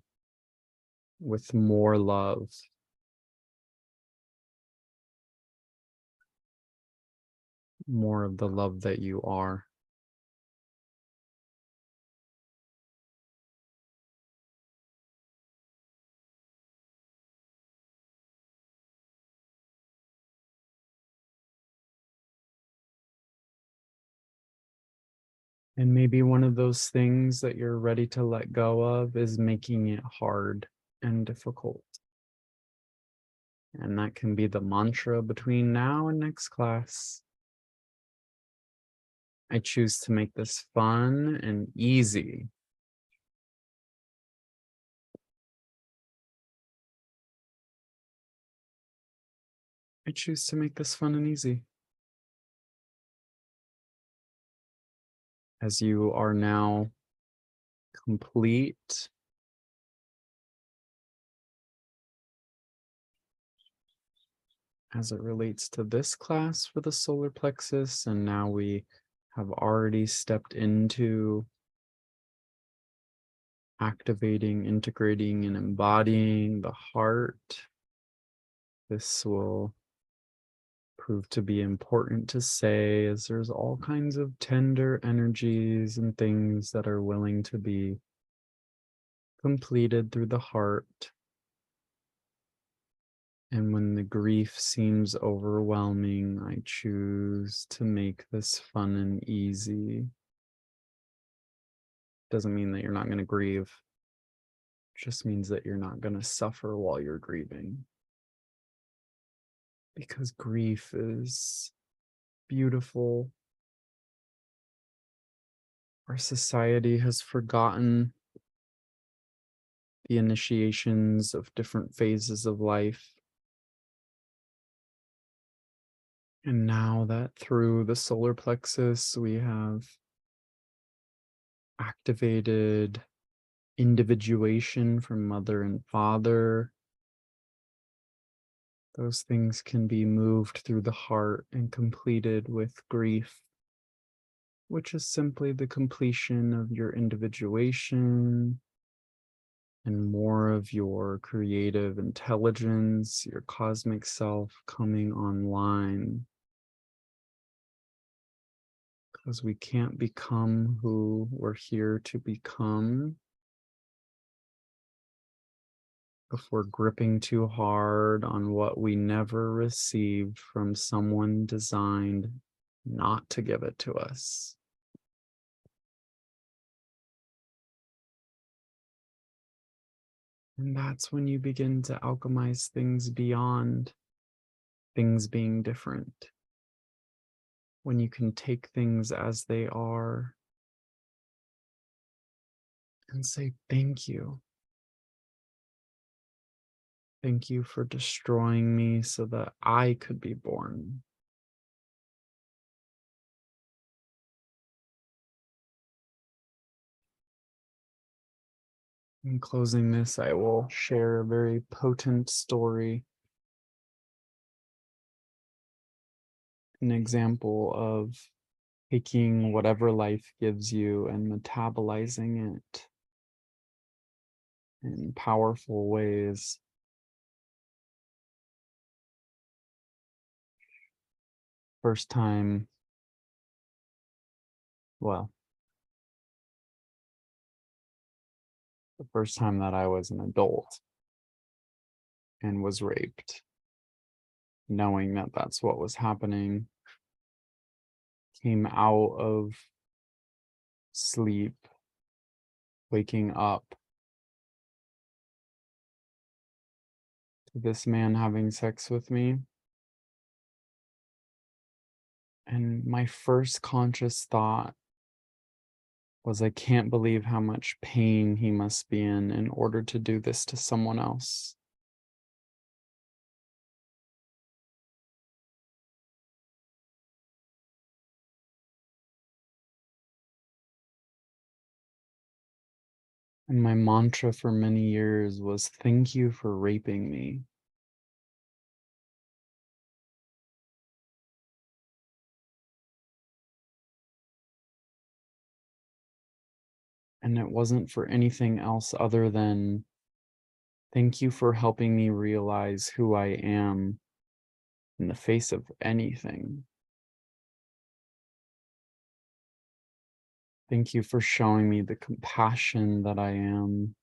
with more love. More of the love that you are. And maybe one of those things that you're ready to let go of is making it hard and difficult. And that can be the mantra between now and next class. I choose to make this fun and easy. I choose to make this fun and easy. As you are now complete as it relates to this class for the solar plexus, and now we have already stepped into activating, integrating, and embodying the heart. This will prove to be important to say, as there's all kinds of tender energies and things that are willing to be completed through the heart. And when the grief seems overwhelming, I choose to make this fun and easy. Doesn't mean that you're not going to grieve. It just means that you're not going to suffer while you're grieving. Because grief is beautiful. Our society has forgotten the initiations of different phases of life. And now that through the solar plexus, we have activated individuation from mother and father, those things can be moved through the heart and completed with grief, which is simply the completion of your individuation and more of your creative intelligence, your cosmic self coming online. Because we can't become who we're here to become if we're gripping too hard on what we never received from someone designed not to give it to us. And that's when you begin to alchemize things beyond things being different. When you can take things as they are and say, thank you. Thank you for destroying me so that I could be born. In closing this, I will share a very potent story. An example of taking whatever life gives you and metabolizing it in powerful ways. First time, well, the first time that I was an adult and was raped, knowing that that's what was happening, came out of sleep, waking up to this man having sex with me. And my first conscious thought was, I can't believe how much pain he must be in order to do this to someone else. And my mantra for many years was, thank you for raping me. And it wasn't for anything else other than, thank you for helping me realize who I am in the face of anything. Thank you for showing me the compassion that I am.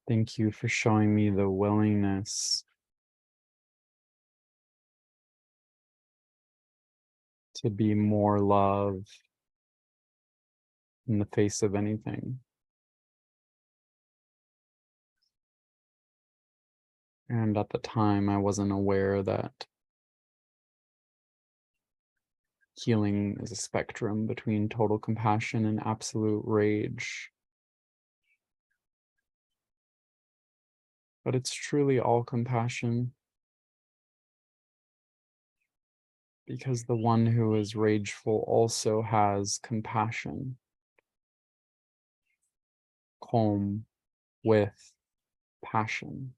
Thank you for showing me the willingness to be more love in the face of anything. And at the time, I wasn't aware that healing is a spectrum between total compassion and absolute rage. But it's truly all compassion, because the one who is rageful also has compassion, calm with passion,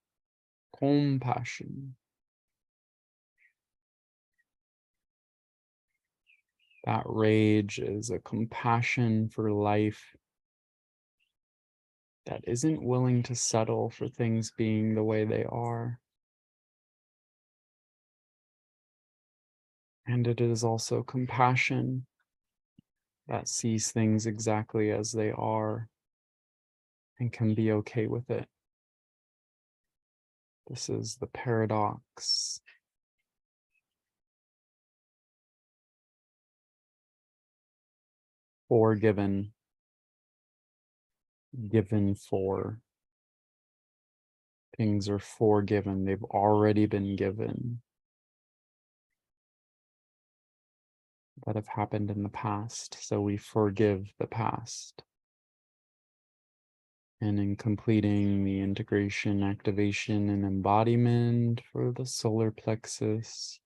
compassion. That rage is a compassion for life that isn't willing to settle for things being the way they are. And it is also compassion that sees things exactly as they are and can be okay with it. This is the paradox. Forgiven, given for. Things are forgiven. They've already been given that have happened in the past. So we forgive the past. And in completing the integration, activation, and embodiment for the solar plexus,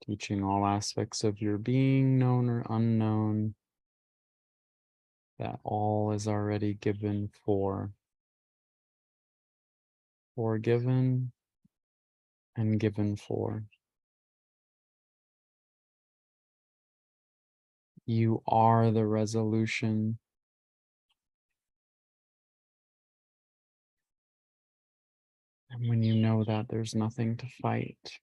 teaching all aspects of your being, known or unknown, that all is already given for, forgiven and given for. You are the resolution. And when you know that, there's nothing to fight.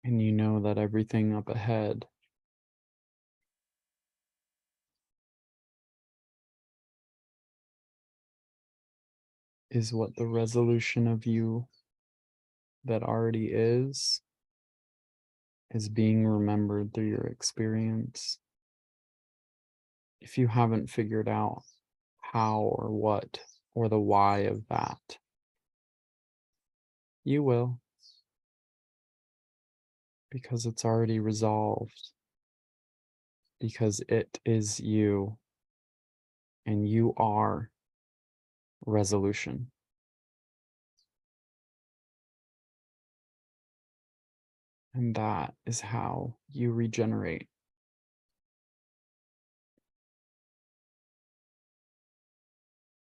And you know that everything up ahead is what the resolution of you that already is being remembered through your experience. If you haven't figured out how or what or the why of that, you will, because it's already resolved, because it is you, and you are resolution. And that is how you regenerate.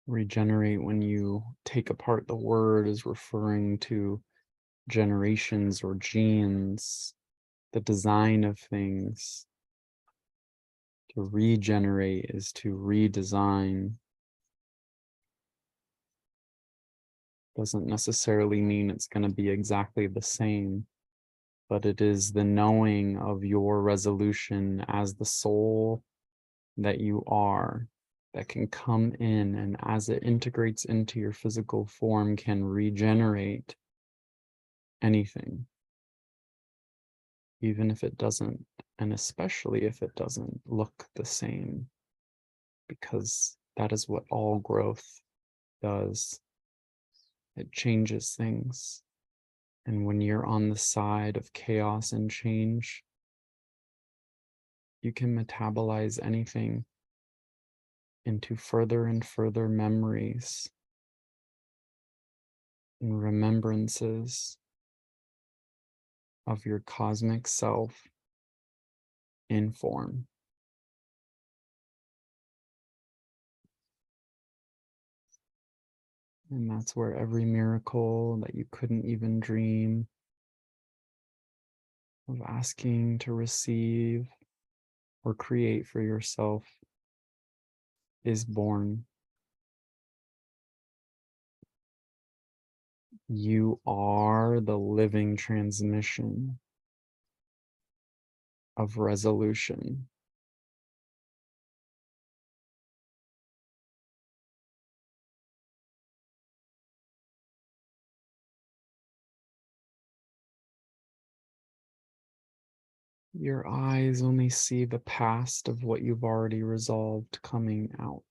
Regenerate, when you take apart the word, is referring to generations or genes, the design of things. To regenerate is to redesign. Doesn't necessarily mean it's going to be exactly the same, but it is the knowing of your resolution as the soul that you are that can come in, and as it integrates into your physical form, can regenerate anything, even if it doesn't, and especially if it doesn't look the same, because that is what all growth does. It changes things. And when you're on the side of chaos and change, you can metabolize anything into further and further memories and remembrances of your cosmic self in form. And that's where every miracle that you couldn't even dream of asking to receive or create for yourself is born. You are the living transmission of resolution. Your eyes only see the past of what you've already resolved coming out.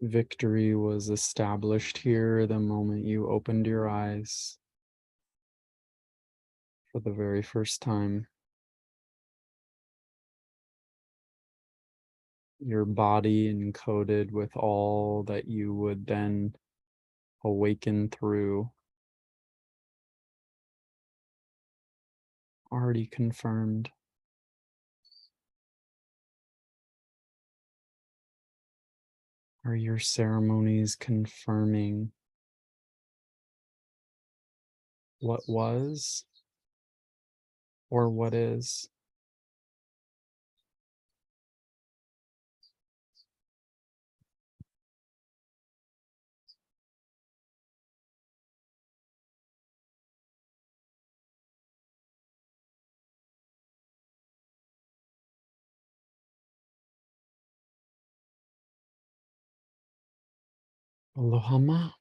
Victory was established here the moment you opened your eyes for the very first time. Your body encoded with all that you would then awaken through, already confirmed. Are your ceremonies confirming what was or what is? Alohama.